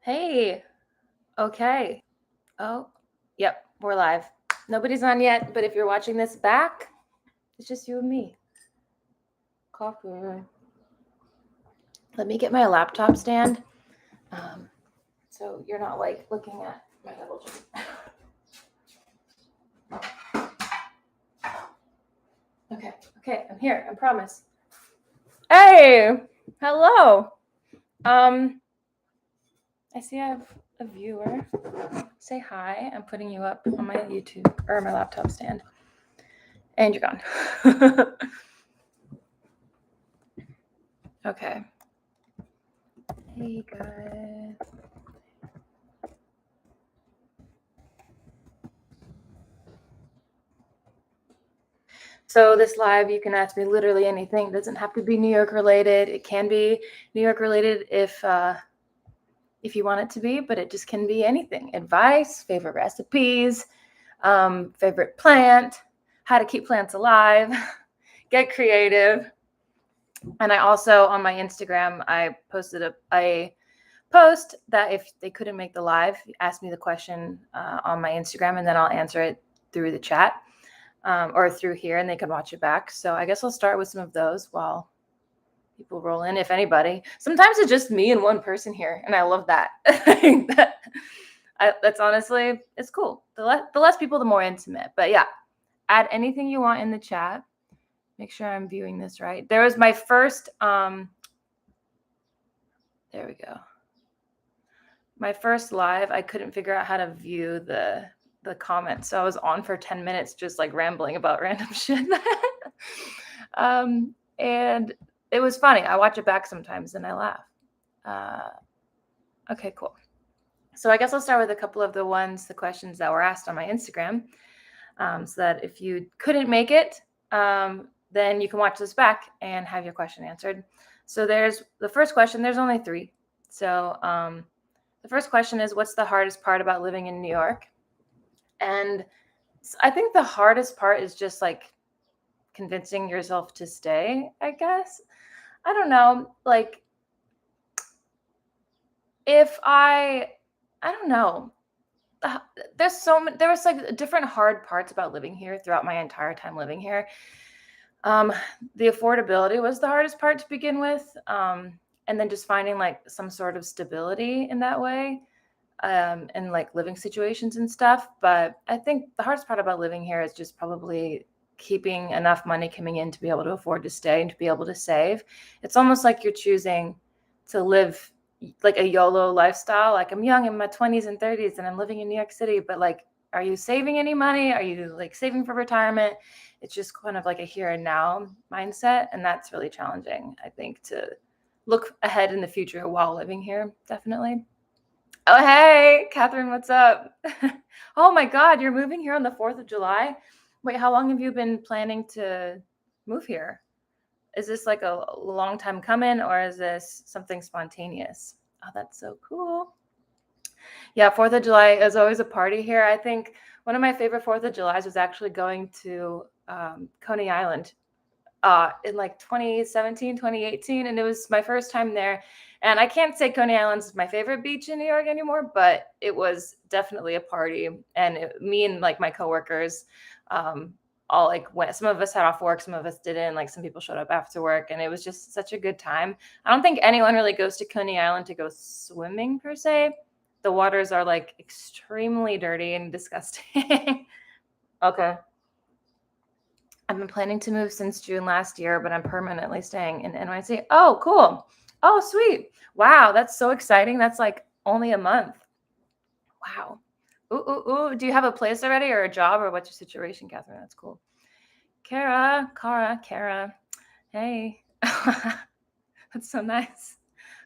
Hey, okay. Oh, yep, we're live. Nobody's on yet, but if you're watching this back, it's just you and me. Coffee. Let me get my laptop stand. So you're not like looking at my double chin. Okay, I'm here. I promise. Hey, hello. I see I have a viewer. Say hi. I'm putting you up on my YouTube or my laptop stand. And you're gone. Okay. Hey guys. So this live, you can ask me literally anything. It doesn't have to be New York related. It can be New York related if you want it to be, but it just can be anything. Advice, favorite recipes, favorite plant, how to keep plants alive, get creative. And I also, on my Instagram, I posted a post that if they couldn't make the live, ask me the question on my Instagram, and then I'll answer it through the chat. Or through here, and they can watch it back. So I guess I'll start with some of those while people roll in, if anybody. Sometimes it's just me and one person here, and I love that. That's honestly, it's cool. The less people, the more intimate. But yeah, add anything you want in the chat. Make sure I'm viewing this right. There was my first, there we go. My first live, I couldn't figure out how to view the comments. So I was on for 10 minutes just like rambling about random shit. And it was funny. I watch it back sometimes and I laugh. Okay, cool. So I guess I'll start with a couple of the questions that were asked on my Instagram. So that if you couldn't make it, then you can watch this back and have your question answered. So there's the first question. There's only 3. So the first question is, what's the hardest part about living in New York? And I think the hardest part is just like convincing yourself to stay, I guess. I don't know. Like, if I don't know. There was like different hard parts about living here throughout my entire time living here. The affordability was the hardest part to begin with. And then just finding like some sort of stability in that way. And like living situations and stuff. But I think the hardest part about living here is just probably keeping enough money coming in to be able to afford to stay and to be able to save. It's almost like you're choosing to live like a YOLO lifestyle. Like, I'm young in my 20s and 30s and I'm living in New York City, but like, are you saving any money? Are you like saving for retirement? It's just kind of like a here and now mindset. And that's really challenging, I think, to look ahead in the future while living here. Definitely. Oh, hey, Catherine, what's up? Oh my God, you're moving here on the 4th of July? Wait, how long have you been planning to move here? Is this like a long time coming, or is this something spontaneous? Oh, that's so cool. Yeah, 4th of July is always a party here. I think one of my favorite 4th of Julys was actually going to Coney Island in like 2017, 2018. And it was my first time there. And I can't say Coney Island's my favorite beach in New York anymore, but it was definitely a party. And me and like my coworkers, all like went, some of us had off work, some of us didn't, like some people showed up after work, and it was just such a good time. I don't think anyone really goes to Coney Island to go swimming per se. The waters are like extremely dirty and disgusting. Okay. I've been planning to move since June last year, but I'm permanently staying in NYC. Oh, cool. Oh, sweet. Wow, that's so exciting. That's like only a month. Wow. Ooh. Do you have a place already or a job, or what's your situation, Catherine? That's cool. Kara. Hey. That's so nice.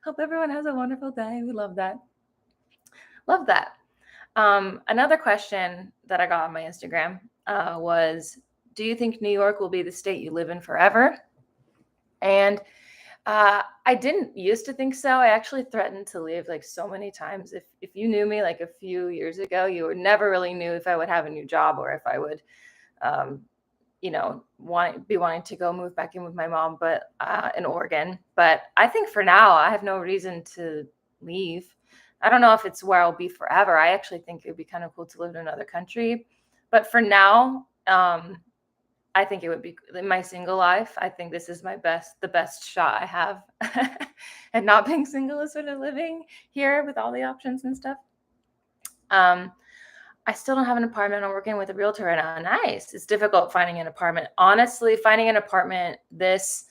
Hope everyone has a wonderful day. We love that. Love that. Another question that I got on my Instagram was, do you think New York will be the state you live in forever? And I didn't used to think so. I actually threatened to leave like so many times. If you knew me like a few years ago, you would never really knew if I would have a new job or if I would, be wanting to go move back in with my mom, but in Oregon. But I think for now, I have no reason to leave. I don't know if it's where I'll be forever. I actually think it'd be kind of cool to live in another country. But for now, I think it would be in my single life. I think this is the best shot I have. And not being single is sort of living here with all the options and stuff. I still don't have an apartment. I'm working with a realtor right now. Nice. It's difficult finding an apartment. Honestly, finding an apartment this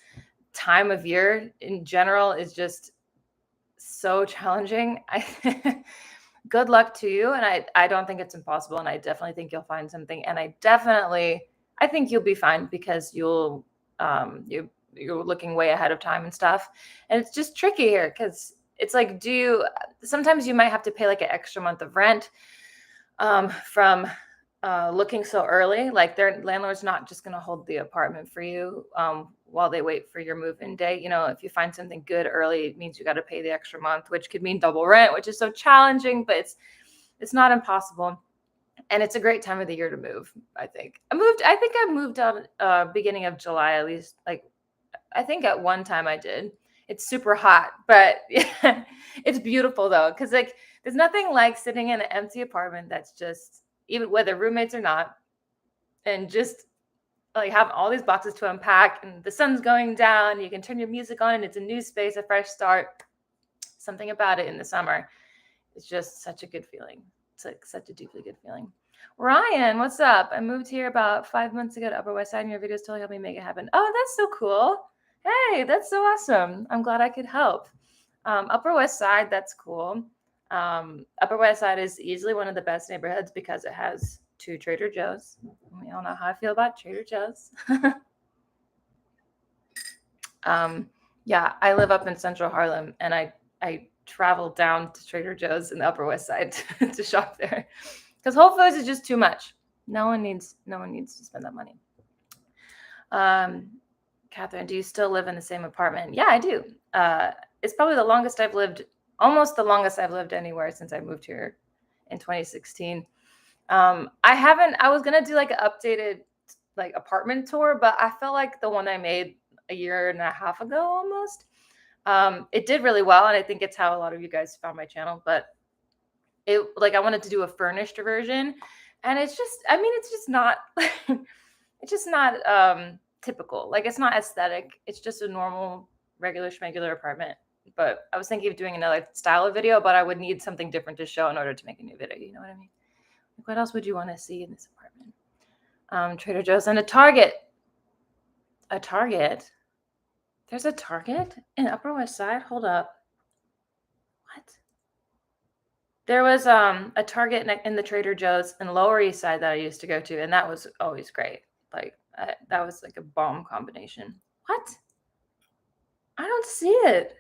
time of year in general is just so challenging. Good luck to you. And I don't think it's impossible. And I definitely think you'll find something. And I think you'll be fine because you're looking way ahead of time and stuff. And it's just tricky here because it's like, sometimes you might have to pay like an extra month of rent from looking so early. Like their landlord's not just going to hold the apartment for you while they wait for your move-in date. If you find something good early, it means you got to pay the extra month, which could mean double rent, which is so challenging, but it's not impossible. And it's a great time of the year to move. I think I moved out beginning of July, at least. Like I think at one time I did. It's super hot, but it's beautiful though, because like there's nothing like sitting in an empty apartment that's just, even whether roommates or not, and just like have all these boxes to unpack and the sun's going down, you can turn your music on and it's a new space, a fresh start. Something about it in the summer. It's just such a good feeling. It's like such a deeply good feeling. Ryan, what's up? I moved here about 5 months ago to Upper West Side, and your videos totally helped me make it happen. Oh, that's so cool. Hey, that's so awesome. I'm glad I could help. Upper West Side, that's cool. Upper West Side is easily one of the best neighborhoods because it has 2 Trader Joe's. We all know how I feel about Trader Joe's. Yeah, I live up in Central Harlem, and I travel down to Trader Joe's in the Upper West Side to shop there because Whole Foods is just too much. No one needs to spend that money. Catherine, do you still live in the same apartment? Yeah, I do. It's probably almost the longest I've lived anywhere since I moved here in 2016. I was gonna do like an updated like apartment tour, but I felt like the one I made a year and a half ago almost. It did really well, and I think it's how a lot of you guys found my channel. But I wanted to do a furnished version, and it's just not it's just not typical. Like it's not aesthetic. It's just a normal, regular schmegular apartment. But I was thinking of doing another style of video, but I would need something different to show in order to make a new video. You know what I mean? Like, what else would you want to see in this apartment? Trader Joe's and a Target. A Target? There's a Target in Upper West Side? Hold up. What? There was a Target in the Trader Joe's in Lower East Side that I used to go to, and that was always great. Like that was like a bomb combination. What? I don't see it.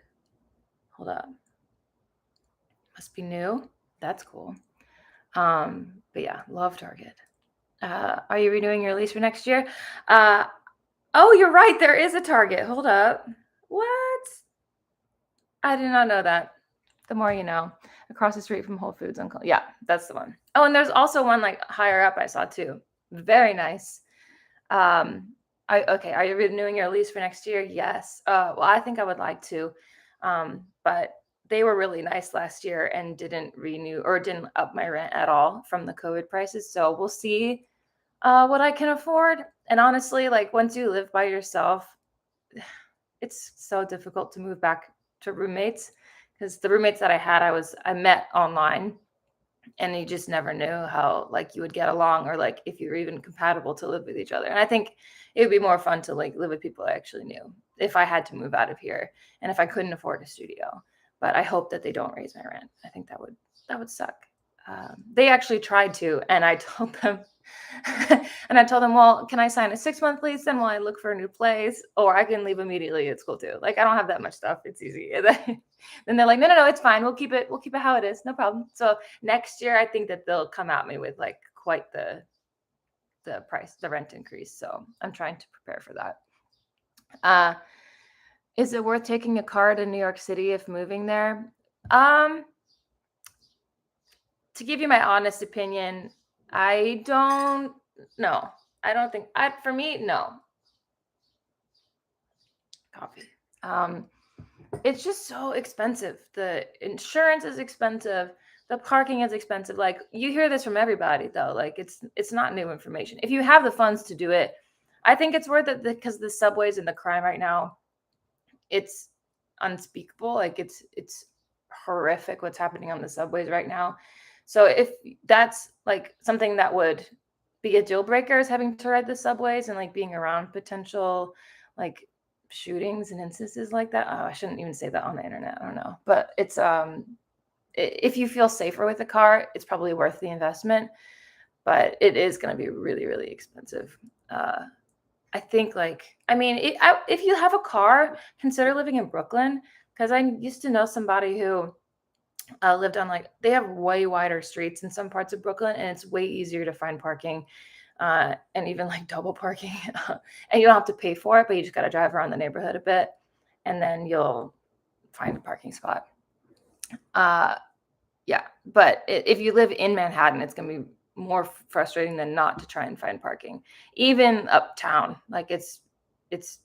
Hold up. Must be new. That's cool. But yeah, love Target. Are you renewing your lease for next year? Oh, you're right. There is a Target. Hold up. What? I did not know that. The more you know. Across the street from Whole Foods. Yeah, that's the one. Oh, and there's also one like higher up I saw too. Very nice. Okay. Are you renewing your lease for next year? Yes. Well, I think I would like to. But they were really nice last year and didn't renew or didn't up my rent at all from the COVID prices. So we'll see what I can afford. And honestly, like once you live by yourself, it's so difficult to move back to roommates because the roommates that I had, I met online, and you just never knew how like you would get along or like if you were even compatible to live with each other. And I think it would be more fun to like live with people I actually knew if I had to move out of here and if I couldn't afford a studio. But I hope that they don't raise my rent. I think that would suck. They actually tried to, and I told them, well, can I sign a 6-month lease then while I look for a new place, or I can leave immediately? It's cool too. Like I don't have that much stuff. It's easy. And then they're like, no, it's fine. We'll keep it how it is. No problem. So next year, I think that they'll come at me with like quite the rent increase. So I'm trying to prepare for that. Is it worth taking a car to New York City if moving there? To give you my honest opinion, I don't know. I don't think for me, no. Coffee. It's just so expensive. The insurance is expensive. The parking is expensive. Like you hear this from everybody though. Like it's not new information. If you have the funds to do it, I think it's worth it because the subways and the crime right now, it's unspeakable. Like it's horrific what's happening on the subways right now. So if that's like something that would be a deal breaker is having to ride the subways and like being around potential like shootings and instances like that. Oh, I shouldn't even say that on the internet. I don't know. But it's if you feel safer with a car, it's probably worth the investment, but it is going to be really, really expensive. I think like, I mean, if you have a car, consider living in Brooklyn because I used to know somebody who lived on like they have way wider streets in some parts of Brooklyn, and it's way easier to find parking, and even like double parking, and you don't have to pay for it, but you just got to drive around the neighborhood a bit, and then you'll find a parking spot. Yeah, but if you live in Manhattan, it's gonna be more frustrating than not to try and find parking, even uptown. Like it's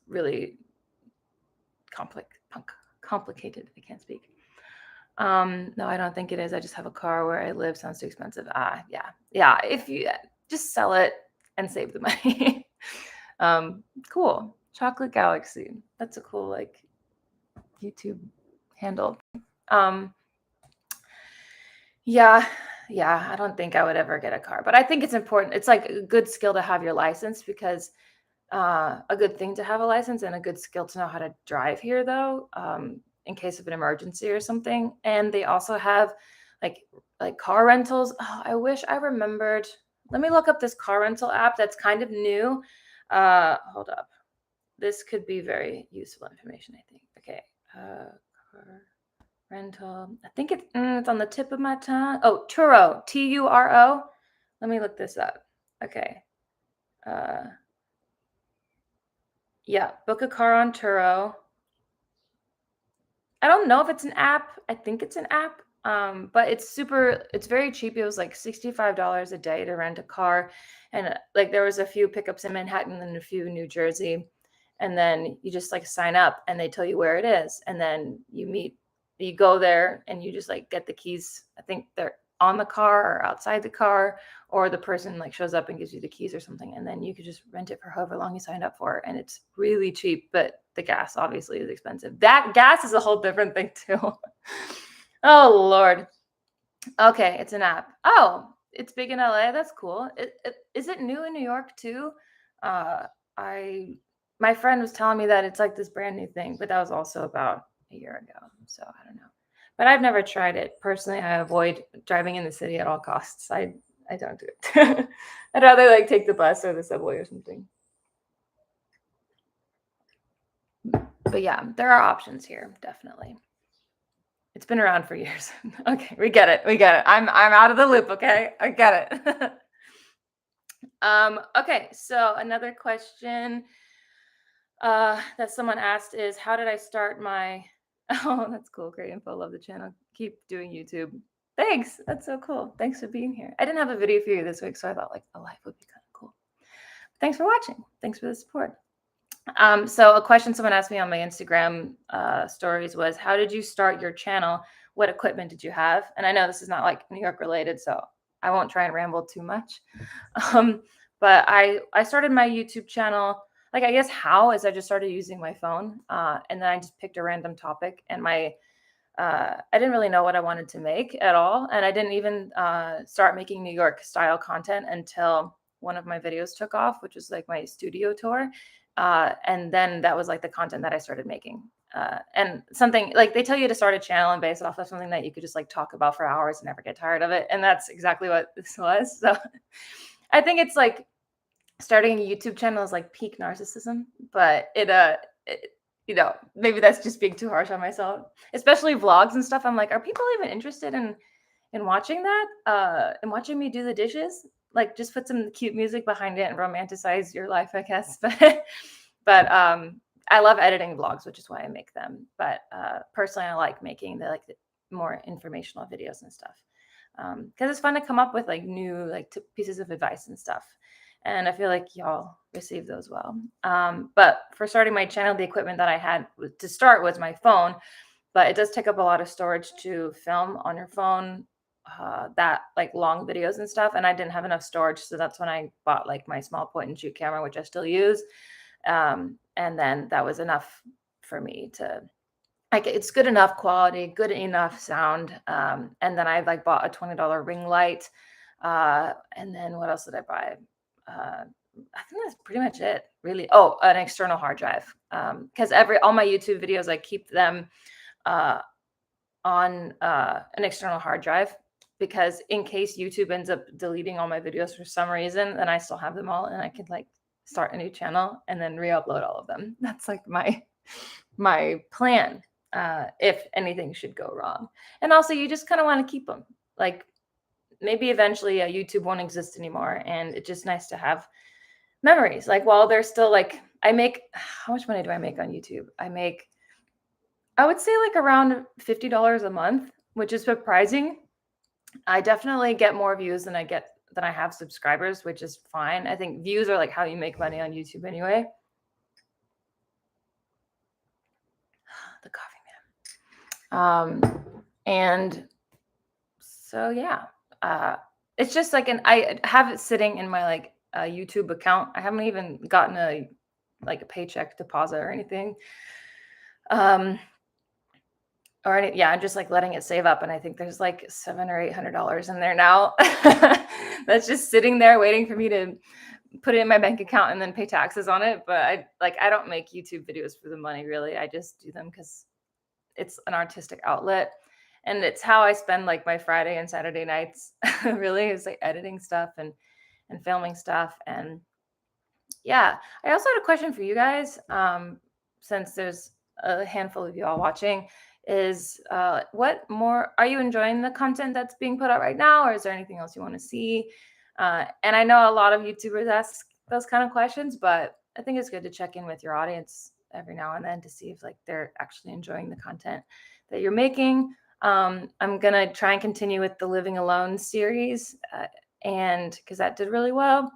really complicated. I can't speak. No, I don't think it is. I just have a car where I live. Sounds too expensive. Yeah. If you just sell it and save the money. Cool. Chocolate Galaxy. That's a cool like YouTube handle. Um, yeah, I don't think I would ever get a car, but I think it's important. It's like a good skill to have your license because a good thing to have a license and a good skill to know how to drive here, though, in case of an emergency or something. And they also have like car rentals. Oh, I wish I remembered. Let me look up this car rental app that's kind of new. Hold up. This could be very useful information, I think. Okay. Car rental. I think it's on the tip of my tongue. Oh, Turo. Turo. Let me look this up. Okay. Yeah, book a car on Turo. I don't know if it's an app. I think it's an app. But it's very cheap. It was like $65 a day to rent a car. And like there was a few pickups in Manhattan and a few in New Jersey. And then you just like sign up and they tell you where it is. And then you go there and you just like get the keys. I think they're on the car or outside the car, or the person like shows up and gives you the keys or something. And then you could just rent it for however long you signed up for. And it's really cheap, but the gas obviously is expensive. That gas is a whole different thing too. Oh Lord. Okay, it's an app. Oh, it's big in LA. That's cool. Is it new in New York too? Uh, I my friend was telling me that it's like this brand new thing, but that was also about a year ago. So I don't know. But I've never tried it. Personally, I avoid driving in the city at all costs. I don't do it. I'd rather like take the bus or the subway or something. But yeah, there are options here, definitely. It's been around for years. Okay, we get it. We get it. I'm out of the loop, okay? I get it. Okay, so another question that someone asked is how did I start my Oh, that's cool. Great info. Love the channel. Keep doing YouTube. Thanks. That's so cool. Thanks for being here. I didn't have a video for you this week, so I thought like a live would be kind of cool. Thanks for watching. Thanks for the support. So a question someone asked me on my Instagram stories was, how did you start your channel? What equipment did you have? And I know this is not like New York related, so I won't try and ramble too much. But I started my YouTube channel, like I guess how is I just started using my phone, and then I just picked a random topic, and I didn't really know what I wanted to make at all, and I didn't even start making New York style content until one of my videos took off, which was like my studio tour. And then that was like the content that I started making. And something like they tell you to start a channel and base it off of something that you could just like talk about for hours and never get tired of it. And that's exactly what this was. So I think it's like starting a YouTube channel is like peak narcissism, but maybe that's just being too harsh on myself, especially vlogs and stuff. I'm like, are people even interested in watching that? And watching me do the dishes? Like just put some cute music behind it and romanticize your life, I guess. But I love editing vlogs, which is why I make them. But personally, I like making the more informational videos and stuff because it's fun to come up with like new pieces of advice and stuff. and I feel like y'all receive those well. But for starting my channel, the equipment that I had to start was my phone, but it does take up a lot of storage to film on your phone, that like long videos and stuff. And I didn't have enough storage, so that's when I bought like my small point and shoot camera, which I still use. And then that was enough for me to like it's good enough quality, good enough sound. And then I like bought a $20 ring light. And then what else did I buy? I think that's pretty much it, really. Oh, an external hard drive. Because all my YouTube videos, I keep them uh, on an external hard drive because in case YouTube ends up deleting all my videos for some reason, then I still have them all and I could like start a new channel and then re-upload all of them. That's like my plan if anything should go wrong. And also, you just kind of want to keep them. Like maybe eventually YouTube won't exist anymore, and it's just nice to have memories. Like while they're still like, I make how much money do I make on YouTube? I would say like around $50 a month, which is surprising. I definitely get more views than I have subscribers, which is fine. I think views are like how you make money on YouTube anyway. The coffee man. And so yeah, it's just like I have it sitting in my like YouTube account. I haven't even gotten a paycheck deposit or anything. Yeah, I'm just like letting it save up, and I think there's like $700 or $800 in there now. That's just sitting there waiting for me to put it in my bank account and then pay taxes on it. But I don't make YouTube videos for the money, really. I just do them because it's an artistic outlet, and it's how I spend like my Friday and Saturday nights. Really, is like editing stuff and filming stuff. And yeah, I also had a question for you guys. Since there's a handful of you all watching, is what more are you enjoying the content that's being put out right now, or is there anything else you want to see? And I know a lot of YouTubers ask those kind of questions, but I think it's good to check in with your audience every now and then to see if like they're actually enjoying the content that you're making. I'm gonna try and continue with the Living Alone series, and because that did really well.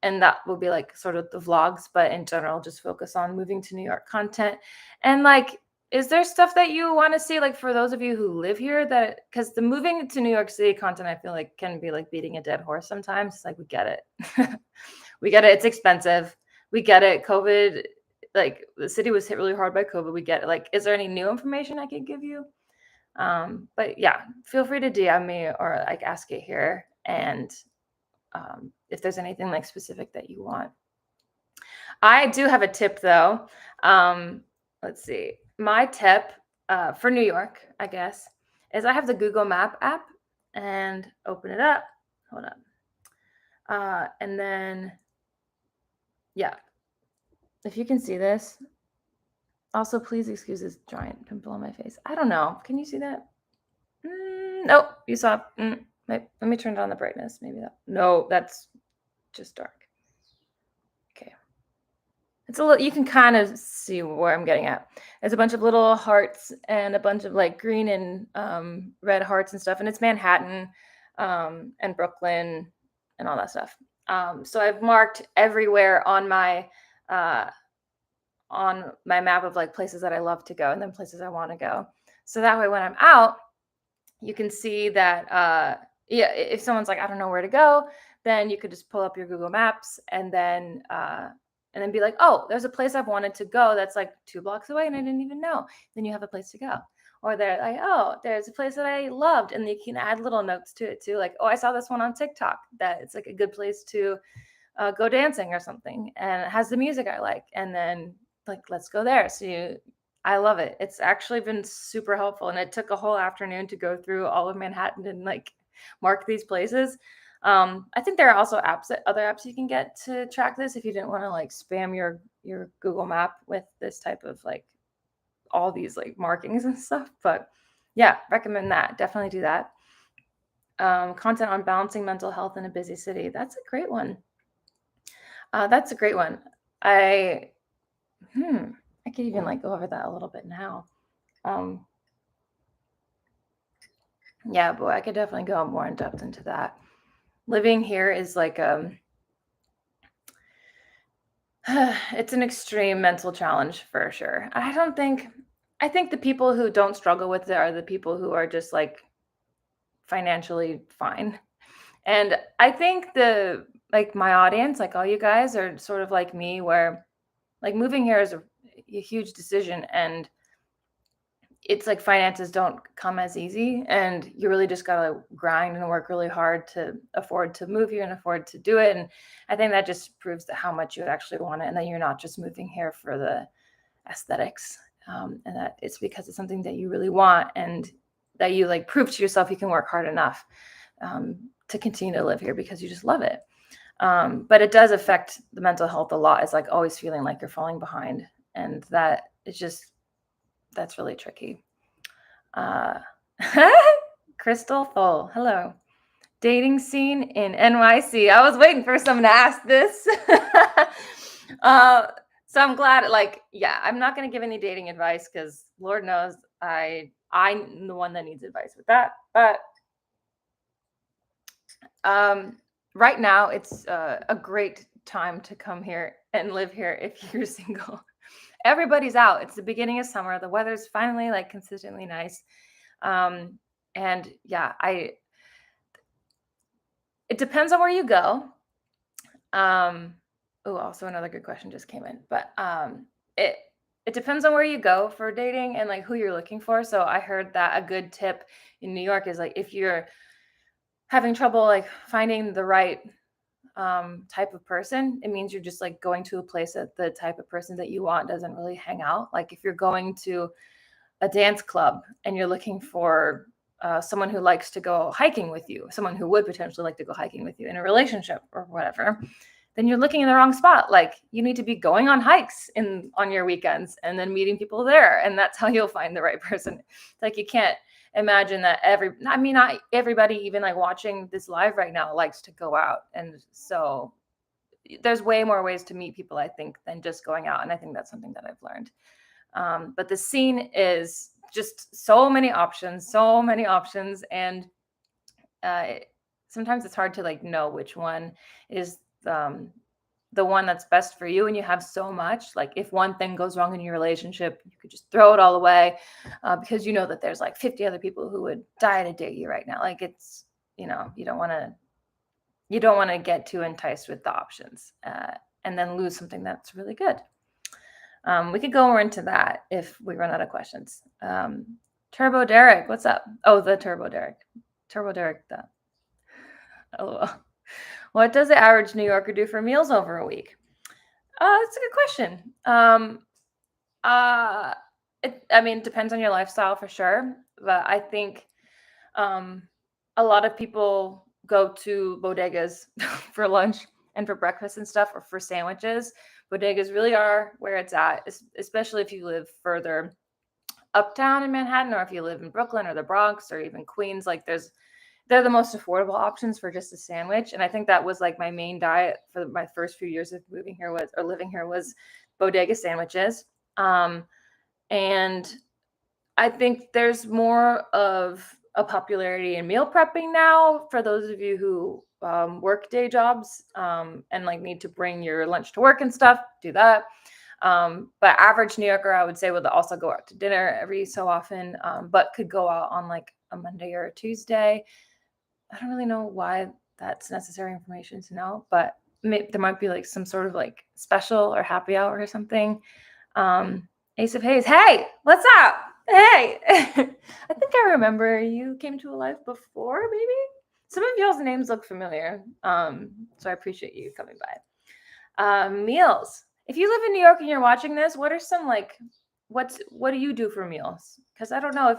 And that will be like sort of the vlogs, but in general, just focus on moving to New York content. And like, is there stuff that you want to see, like for those of you who live here, that because the moving to New York City content, I feel like can be like beating a dead horse sometimes. Like we get it. We get it. It's expensive. We get it. COVID, like the city was hit really hard by COVID. We get it. Like, is there any new information I could give you? But yeah, feel free to DM me or like ask it here. And if there's anything like specific that you want. I do have a tip though. Let's see. My tip for New York, I guess, is I have the Google Map app and open it up. Hold on. And then, yeah, if you can see this. Also, please excuse this giant pimple on my face. I don't know. Can you see that? Nope. You saw. Wait, let me turn down the brightness. Maybe that. No, that's just dark. Okay. It's a little, you can kind of see where I'm getting at. There's a bunch of little hearts and a bunch of like green and red hearts and stuff. And it's Manhattan and Brooklyn and all that stuff. So I've marked everywhere on my map of like places that I love to go and then places I want to go. So that way when I'm out, you can see that, yeah, if someone's like, I don't know where to go, then you could just pull up your Google Maps and then be like, oh, there's a place I've wanted to go that's like 2 blocks away and I didn't even know. Then you have a place to go. Or they're like, oh, there's a place that I loved, and you can add little notes to it too. Like, oh, I saw this one on TikTok that it's like a good place to go dancing or something, and it has the music I like, and then like, let's go there. So I love it. It's actually been super helpful, and it took a whole afternoon to go through all of Manhattan and like mark these places. I think there are also other apps you can get to track this if you didn't want to like spam your Google Map with this type of like all these like markings and stuff. But yeah, recommend that. Definitely do that. Content on balancing mental health in a busy city. That's a great one. That's a great one. I could even like go over that a little bit now. Yeah, boy, I could definitely go more in depth into that. Living here is like It's an extreme mental challenge for sure. I think the people who don't struggle with it are the people who are just like financially fine. And I think my audience, like all you guys are sort of like me where like moving here is a huge decision, and it's like finances don't come as easy, and you really just gotta grind and work really hard to afford to move here and afford to do it. And I think that just proves that how much you actually want it, and that you're not just moving here for the aesthetics, and that it's because it's something that you really want, and that you like prove to yourself you can work hard enough to continue to live here because you just love it. But it does affect the mental health a lot. It's like always feeling like you're falling behind, and that it's just that's really tricky. Uh, Crystal Thole, hello. Dating scene in NYC. I was waiting for someone to ask this. uh, so I'm glad. Like, yeah, I'm not going to give any dating advice because Lord knows I'm the one that needs advice with that. But right now, it's a great time to come here and live here if you're single. Everybody's out. It's the beginning of summer. The weather's finally like consistently nice. And yeah, it depends on where you go. Also another good question just came in, but it it depends on where you go for dating and like who you're looking for. So I heard that a good tip in New York is like if you're having trouble like finding the right type of person, it means you're just like going to a place that the type of person that you want doesn't really hang out. Like if you're going to a dance club and you're looking for someone who likes to go hiking with you, someone who would potentially like to go hiking with you in a relationship or whatever, then you're looking in the wrong spot. Like you need to be going on hikes on your weekends and then meeting people there, and that's how you'll find the right person. Like you can't imagine that not everybody even like watching this live right now likes to go out, and so there's way more ways to meet people I think than just going out, and I think that's something that I've learned. But the scene is just so many options, and uh, sometimes it's hard to like know which one is the one that's best for you. And you have so much, like if one thing goes wrong in your relationship, you could just throw it all away because you know that there's like 50 other people who would die to date you right now. Like it's, you don't want to get too enticed with the options and then lose something that's really good. We could go more into that if we run out of questions. Turbo Derek, what's up? Oh, the Turbo Derek. LOL. What does the average New Yorker do for meals over a week? That's a good question. It depends on your lifestyle for sure, but I think a lot of people go to bodegas for lunch and for breakfast and stuff, or for sandwiches. Bodegas really are where it's at, especially if you live further uptown in Manhattan, or if you live in Brooklyn or the Bronx or even Queens. Like they're the most affordable options for just a sandwich. And I think that was like my main diet for my first few years of living here was bodega sandwiches. And I think there's more of a popularity in meal prepping now for those of you who work day jobs and like need to bring your lunch to work and stuff. Do that. But average New Yorker, I would say, would also go out to dinner every so often, but could go out on like a Monday or a Tuesday. I don't really know why that's necessary information to know, but there might be like some sort of like special or happy hour or something. Ace of Hayes, hey, what's up? Hey, I think I remember you came to a live before, maybe. Some of y'all's names look familiar, so I appreciate you coming by. Meals. If you live in New York and you're watching this, what are some like, what do you do for meals? Because I don't know if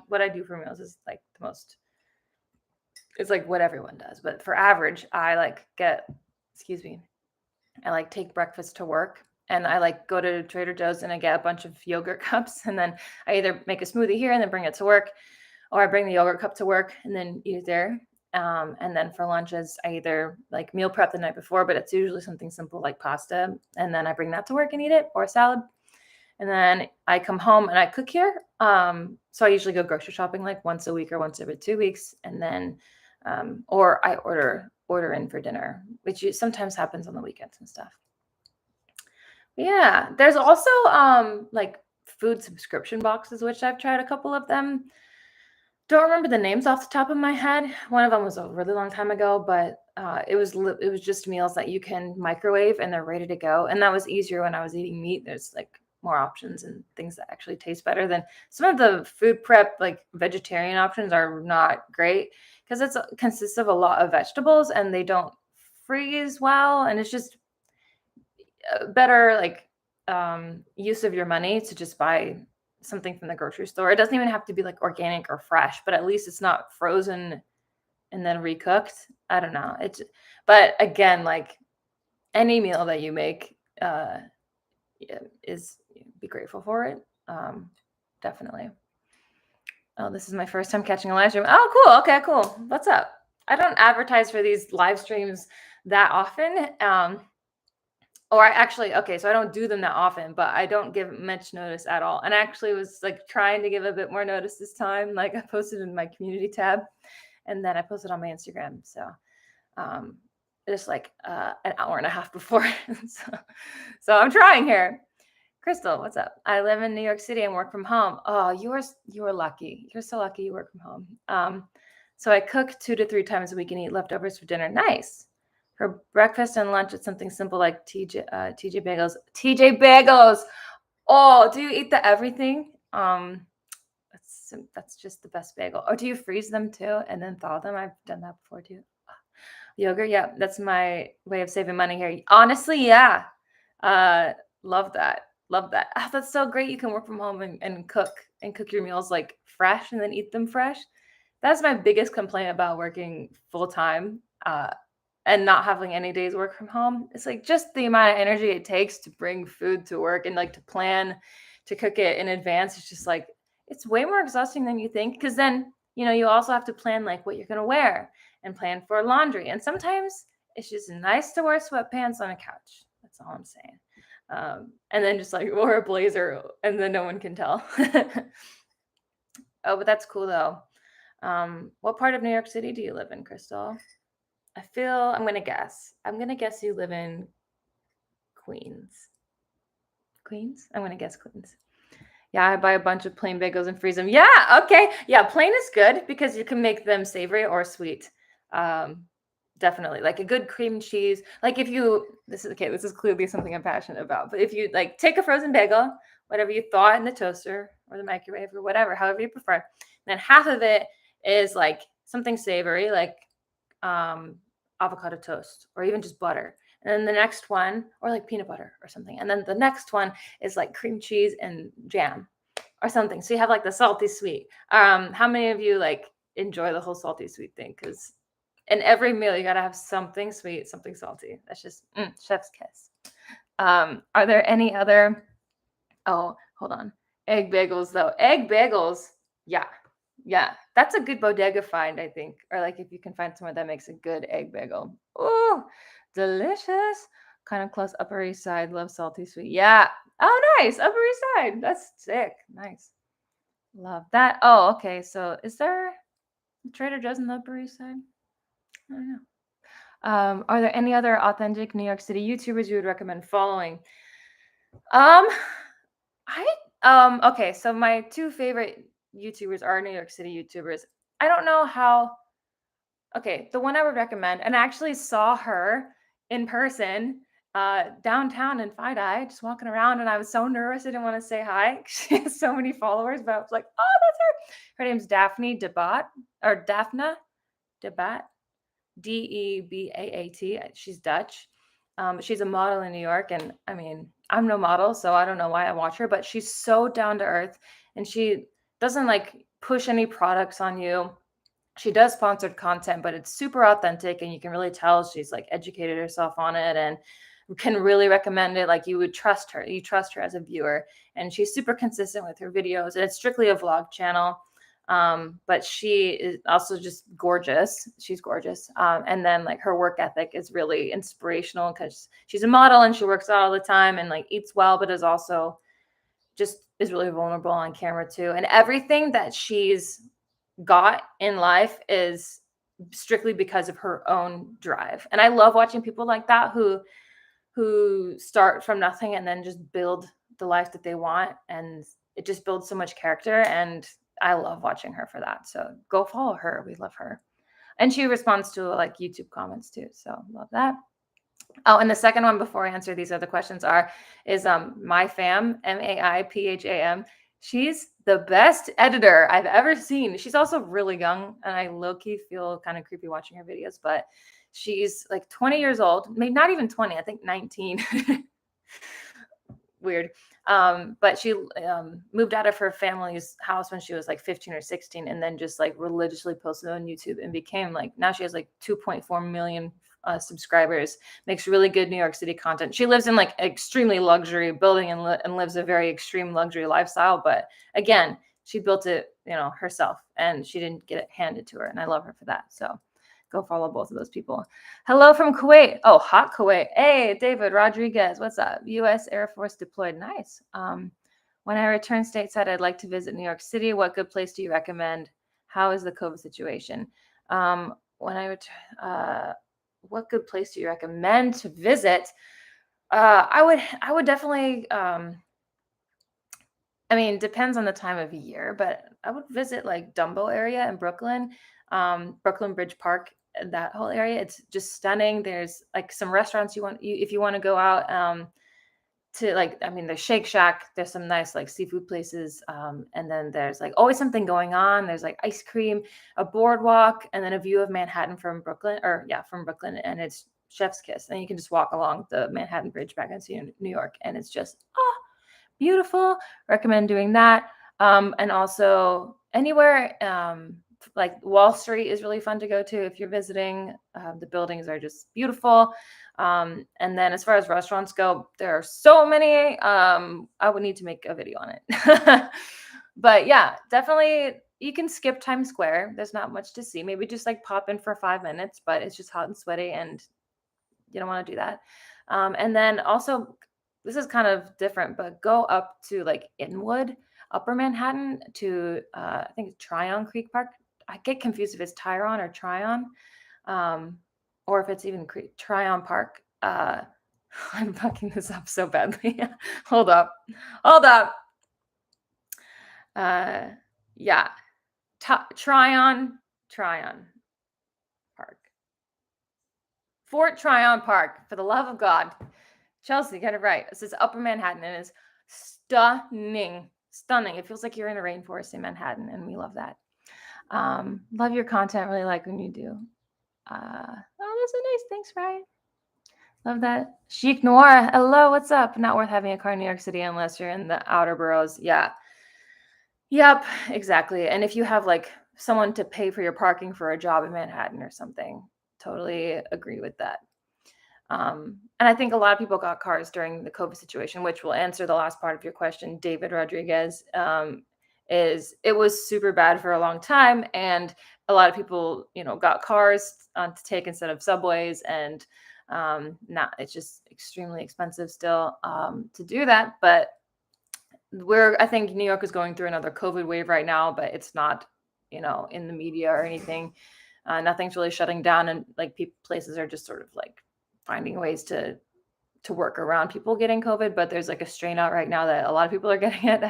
what I do for meals is like the most. It's like what everyone does, but for average, I like take breakfast to work, and I like go to Trader Joe's and I get a bunch of yogurt cups, and then I either make a smoothie here and then bring it to work, or I bring the yogurt cup to work and then eat it there. And then for lunches, I either like meal prep the night before, but it's usually something simple like pasta, and then I bring that to work and eat it, or a salad. And then I come home and I cook here. So I usually go grocery shopping like once a week or once every 2 weeks, and then or I order in for dinner, which sometimes happens on the weekends and stuff. Yeah, there's also, like, food subscription boxes, which I've tried a couple of them. Don't remember the names off the top of my head. One of them was a really long time ago, but, it was just meals that you can microwave and they're ready to go, and that was easier when I was eating meat. There's, like, more options and things that actually taste better than some of the food prep, like, vegetarian options are not great because it's consists of a lot of vegetables and they don't freeze well, and it's just better like use of your money to just buy something from the grocery store. It doesn't even have to be like organic or fresh, but at least it's not frozen and then recooked. I don't know. It's but again, like any meal that you make yeah, is be grateful for it. Definitely. Oh, this is my first time catching a live stream. Oh, cool. Okay, cool. What's up? I don't advertise for these live streams that often. Or I actually okay, so I don't do them that often, but I don't give much notice at all. And I actually was like trying to give a bit more notice this time. Like I posted in my community tab and then I posted on my Instagram. So um just like an hour and a half before. so, so I'm trying here. Crystal, what's up? I live in New York City and work from home. Oh, you are lucky. You're so lucky you work from home. So I cook 2 to 3 times a week and eat leftovers for dinner. Nice. For breakfast and lunch, it's something simple like TJ bagels. TJ bagels. Oh, do you eat the everything? That's just the best bagel. Or do you freeze them too and then thaw them? I've done that before too. Yogurt, yeah, that's my way of saving money here. Honestly, yeah. Uh, love that. Love that. Oh, that's so great. You can work from home and cook your meals like fresh and then eat them fresh. That's my biggest complaint about working full time. And not having any days work from home. It's like just the amount of energy it takes to bring food to work and like to plan to cook it in advance. It's just like it's way more exhausting than you think because then you also have to plan like what you're gonna wear and plan for laundry. And sometimes it's just nice to wear sweatpants on a couch. That's all I'm saying. And then just like wear a blazer and then no one can tell. Oh, but that's cool though. What part of New York City do you live in, Crystal? I feel I'm gonna guess. I'm gonna guess you live in Queens. Queens? I'm gonna guess Queens. Yeah, I buy a bunch of plain bagels and freeze them. Yeah, okay. Yeah, plain is good because you can make them savory or sweet. Um, definitely. Like a good cream cheese. Like if you this is okay, this is clearly something I'm passionate about. But if you like take a frozen bagel, whatever you thaw it in the toaster or the microwave or whatever, however you prefer, then half of it is like something savory, like avocado toast or even just butter. And then the next one, or like peanut butter or something. And then the next one is like cream cheese and jam or something. So you have like the salty sweet. How many of you like enjoy the whole salty sweet thing? Because in every meal, you got to have something sweet, something salty. That's just chef's kiss. Are there any other? Oh, hold on. Egg bagels, though. Egg bagels. Yeah. Yeah. That's a good bodega find, I think. Or like if you can find somewhere that makes a good egg bagel. Oh, delicious. Kind of close Upper East Side. Love salty sweet. Yeah. Oh, nice. Upper East Side. That's sick. Nice. Love that. Oh, okay. So is there a Trader Joe's in the Upper East Side? I don't know. Are there any other authentic New York City YouTubers you would recommend following? Um, I okay, so my two favorite YouTubers are New York City YouTubers. I don't know how okay, the one I would recommend, and I actually saw her in person downtown in Fide, just walking around, and I was so nervous I didn't want to say hi. She has so many followers, but I was like, oh, that's her. Her name's Daphne Debat or Daphna Debat. Debaat. She's Dutch. She's a model in New York. And I mean, I'm no model, so I don't know why I watch her, but she's so down to earth and she doesn't like push any products on you. She does sponsored content, but it's super authentic and you can really tell she's like educated herself on it and can really recommend it. Like you would trust her. You trust her as a viewer. And she's super consistent with her videos. And it's strictly a vlog channel. But she is also just gorgeous. She's gorgeous. And then like her work ethic is really inspirational because she's a model and she works out all the time and like eats well, but is also just is really vulnerable on camera too. And everything that she's got in life is strictly because of her own drive. And I love watching people like that who who start from nothing and then just build the life that they want, and it just builds so much character, and I love watching her for that. So go follow her. We love her. And she responds to like YouTube comments too. So love that. Oh, and the second one before I answer these other questions is my fam, MAIPHAM. She's the best editor I've ever seen. She's also really young, and I low-key feel kind of creepy watching her videos, but she's like 20 years old, maybe not even 20, I think 19. Weird. But she moved out of her family's house when she was like 15 or 16, and then just like religiously posted on YouTube and became like, now she has like 2.4 million subscribers, makes really good New York City content. She lives in like extremely luxury building and lives a very extreme luxury lifestyle. But again, she built it, herself, and she didn't get it handed to her. And I love her for that. So go follow both of those people. Hello from Kuwait. Oh, hot Kuwait. Hey, David Rodriguez. What's up? U.S. Air Force deployed. Nice. When I return stateside, I'd like to visit New York City. What good place do you recommend? How is the COVID situation? When I return, what good place do you recommend to visit? I would definitely. I mean, depends on the time of year, but I would visit like Dumbo area in Brooklyn, Brooklyn Bridge Park, that whole area. It's just stunning. There's like some restaurants if you want to go out to like, I mean, there's Shake Shack. There's some nice like seafood places, and then there's like always something going on. There's like ice cream, a boardwalk, and then a view of Manhattan from Brooklyn, from Brooklyn, and it's Chef's Kiss. And you can just walk along the Manhattan Bridge back into New York, and it's just beautiful. Recommend doing that. And also anywhere like Wall Street is really fun to go to if you're visiting. The buildings are just beautiful. And then as far as restaurants go, there are so many. I would need to make a video on it. But yeah, definitely you can skip Times Square. There's not much to see. Maybe just like pop in for 5 minutes, but it's just hot and sweaty and you don't want to do that. And then also, this is kind of different, but go up to like Inwood, Upper Manhattan to I think it's Tryon Creek Park. I get confused if it's Tryon or Tryon, or if it's even Tryon Park. I'm fucking this up so badly. Hold up. Yeah, Tryon Park, Fort Tryon Park. For the love of God, Chelsea, get it right. This is Upper Manhattan, and it's stunning. It feels like you're in a rainforest in Manhattan, and we love that. Love your content. Really like when you do. That's so nice. Thanks, Ryan. Love that. Chic Noir. Hello, what's up? Not worth having a car in New York City unless you're in the outer boroughs. Yeah. Yep, exactly. And if you have like someone to pay for your parking for a job in Manhattan or something, totally agree with that. And I think a lot of people got cars during the COVID situation, which will answer the last part of your question, David Rodriguez. It was super bad for a long time, and a lot of people, got cars to take instead of subways, and now it's just extremely expensive still to do that. But I think New York is going through another COVID wave right now, but it's not, in the media or anything. Nothing's really shutting down, and like places are just sort of like finding ways to work around people getting COVID. But there's like a strain out right now that a lot of people are getting it.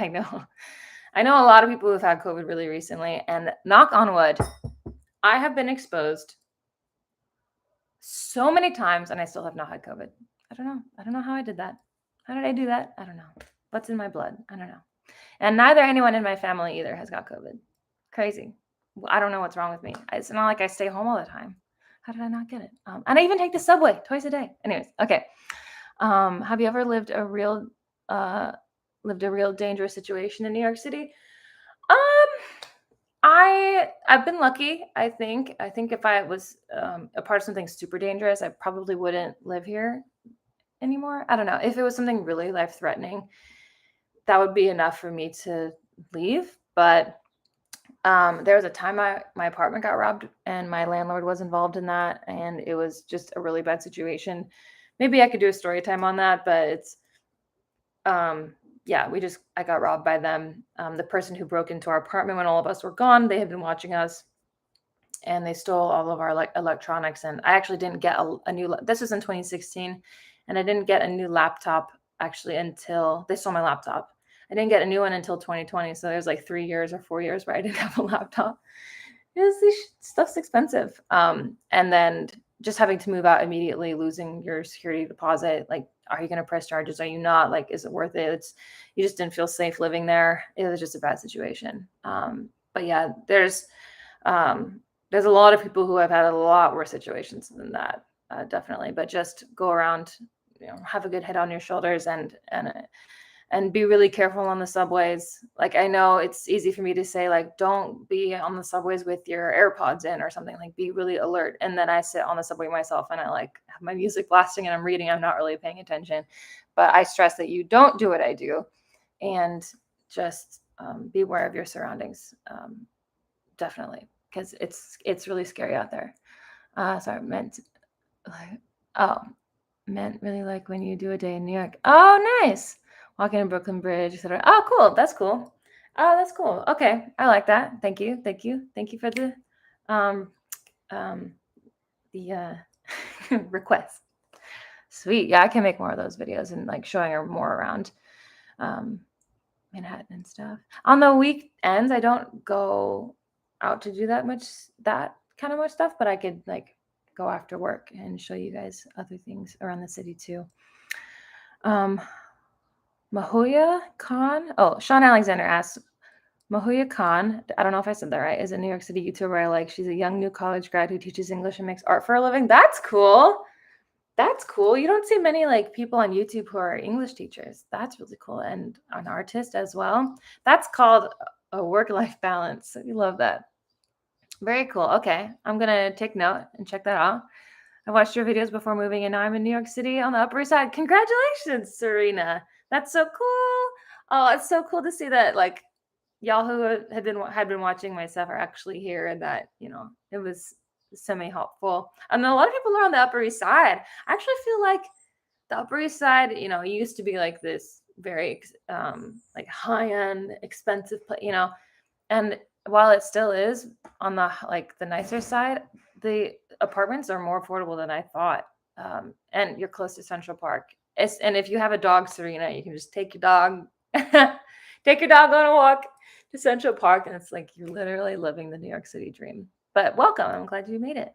I know a lot of people who've had COVID really recently, and knock on wood, I have been exposed so many times and I still have not had COVID. I don't know how I did that. How did I do that? I don't know. What's in my blood? I don't know. And neither anyone in my family either has got COVID. Crazy. I don't know what's wrong with me. It's not like I stay home all the time. How did I not get it? And I even take the subway twice a day. Anyways, okay. Have you ever lived a real dangerous situation in New York City? I've been lucky. I think if I was a part of something super dangerous, I probably wouldn't live here anymore. I don't know. If it was something really life threatening, that would be enough for me to leave. But there was a time my apartment got robbed, and my landlord was involved in that, and it was just a really bad situation. Maybe I could do a story time on that, but it's yeah, I got robbed by them. The person who broke into our apartment when all of us were gone, they had been watching us, and they stole all of our electronics. And I actually didn't get a new. This was in 2016, And I didn't get a new laptop actually until they stole my laptop. I didn't get a new one until 2020. So there's like 3 years or 4 years where I didn't have a laptop. Because this stuff's expensive. And then just having to move out immediately, losing your security deposit. Like, are you going to press charges? Are you not? Like, is it worth it? You just didn't feel safe living there. It was just a bad situation. But yeah, there's a lot of people who have had a lot worse situations than that, definitely. But just go around, have a good head on your shoulders, and be really careful on the subways. Like, I know it's easy for me to say, like, don't be on the subways with your AirPods in or something. Like, be really alert. And then I sit on the subway myself and I like have my music blasting and I'm reading. I'm not really paying attention, but I stress that you don't do what I do, and just be aware of your surroundings. Definitely, because it's really scary out there. Sorry, meant like, oh, meant really like when you do a day in New York. Oh, nice. Walking on Brooklyn Bridge, etc. Oh, cool. That's cool. Oh, that's cool. Okay, I like that. Thank you. Thank you. Thank you for the um um the request. Sweet. Yeah, I can make more of those videos and like showing her more around um Manhattan and stuff. On the weekends, I don't go out to do that kind of much stuff, but I could like go after work and show you guys other things around the city too. Mahoya Khan. Oh, Sean Alexander asks, Mahoya Khan, I don't know if I said that right, is a New York City YouTuber I like. She's a young new college grad who teaches English and makes art for a living. That's cool. That's cool. You don't see many like people on YouTube who are English teachers. That's really cool. And an artist as well. That's called a work-life balance. We love that. Very cool. Okay. I'm gonna take note and check that out. I watched your videos before moving and now I'm in New York City on the Upper East Side. Congratulations, Serena. That's so cool. Oh, it's so cool to see that like y'all who had been watching my stuff are actually here, and that it was semi helpful. And a lot of people are on the Upper East Side. I actually feel like the Upper East Side, used to be like this very like high end, expensive, and while it still is on the nicer side, the apartments are more affordable than I thought. And you're close to Central Park. And if you have a dog, Serena, you can just take your dog, take your dog on a walk to Central Park, and it's like you're literally living the New York City dream. But welcome. I'm glad you made it.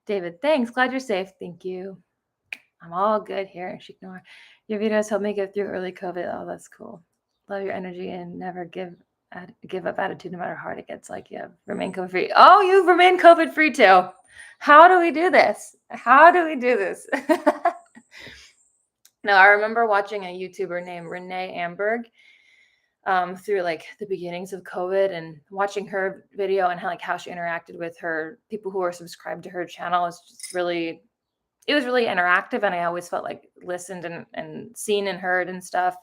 David, thanks. Glad you're safe. Thank you. I'm all good here. Shiknor. Your videos helped me get through early COVID. Oh, that's cool. Love your energy and never give up attitude no matter how hard it gets. Like, yeah, remain COVID free. Oh, you've remained COVID free too. How do we do this? How do we do this? Now, I remember watching a YouTuber named Renee Amberg through like the beginnings of COVID, and watching her video and how she interacted with her people who were subscribed to her channel was just really, it was really interactive, and I always felt like listened and seen and heard and stuff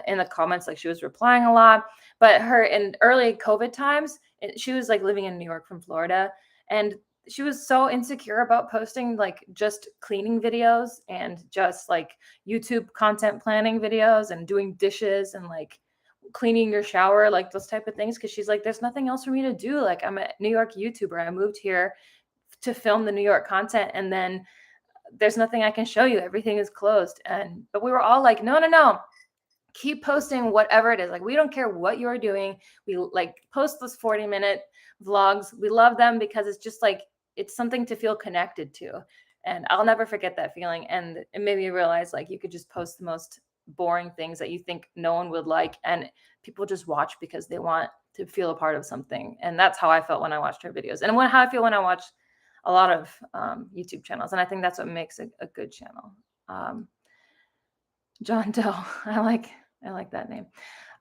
in the comments. Like, she was replying a lot. But her in early COVID times, she was like living in New York from Florida, and she was so insecure about posting like just cleaning videos and just like YouTube content planning videos and doing dishes and like cleaning your shower, like those type of things, because she's like, there's nothing else for me to do. Like, I'm a New York YouTuber. I moved here to film the New York content, and then there's nothing I can show you. Everything is closed. But we were all like, no, keep posting whatever it is. Like, we don't care what you're doing. We like post those 40-minute vlogs. We love them because it's just like, it's something to feel connected to. And I'll never forget that feeling. And it made me realize like you could just post the most boring things that you think no one would like, and people just watch because they want to feel a part of something. And that's how I felt when I watched her videos, and how I feel when I watch a lot of YouTube channels. And I think that's what makes a good channel. John Doe. I like that name.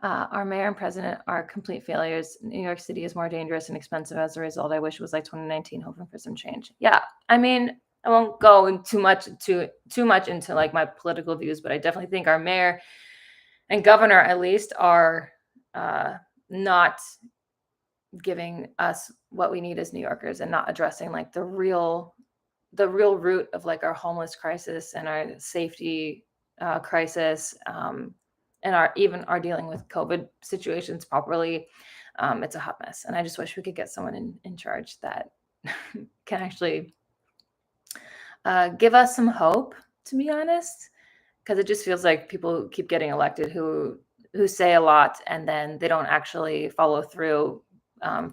Our mayor and president are complete failures. New York City is more dangerous and expensive as a result. I wish it was like 2019, hoping for some change. Yeah, I mean, I won't go in too much into like my political views, but I definitely think our mayor and governor, at least, are not giving us what we need as New Yorkers, and not addressing like the real root of like our homeless crisis and our safety crisis, and are dealing with COVID situations properly. It's a hot mess, and I just wish we could get someone in charge that can actually give us some hope, to be honest. because it just feels like people keep getting elected who say a lot and then they don't actually follow through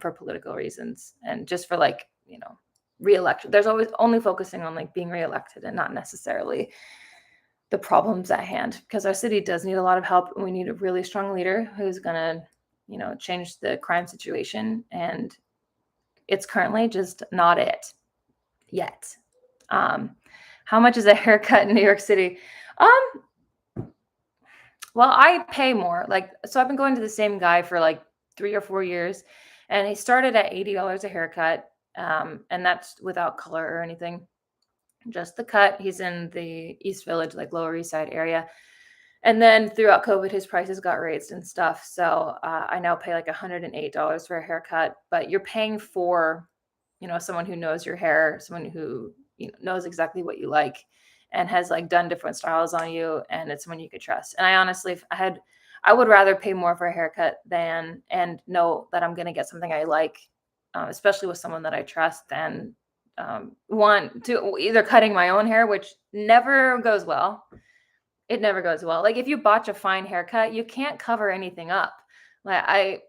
for political reasons and just for like reelection. There's always only focusing on like being reelected and not necessarily the problems at hand, because our city does need a lot of help and we need a really strong leader who's gonna change the crime situation, and it's currently just not it yet. How much is a haircut in New York City? Well, I pay more. Like, so I've been going to the same guy for like 3 or 4 years, and he started at $80 a haircut. And that's without color or anything, just the cut. He's in the East Village, like Lower East Side area. And then throughout COVID, his prices got raised and stuff. So I now pay like $108 for a haircut, but you're paying for, someone who knows your hair, someone who knows exactly what you like and has like done different styles on you, and it's someone you could trust. And I honestly, if I would rather pay more for a haircut than and know that I'm going to get something I like, especially with someone that I trust, than want to either cutting my own hair, which never goes well. It never goes well. Like if you botch a fine haircut, you can't cover anything up. Like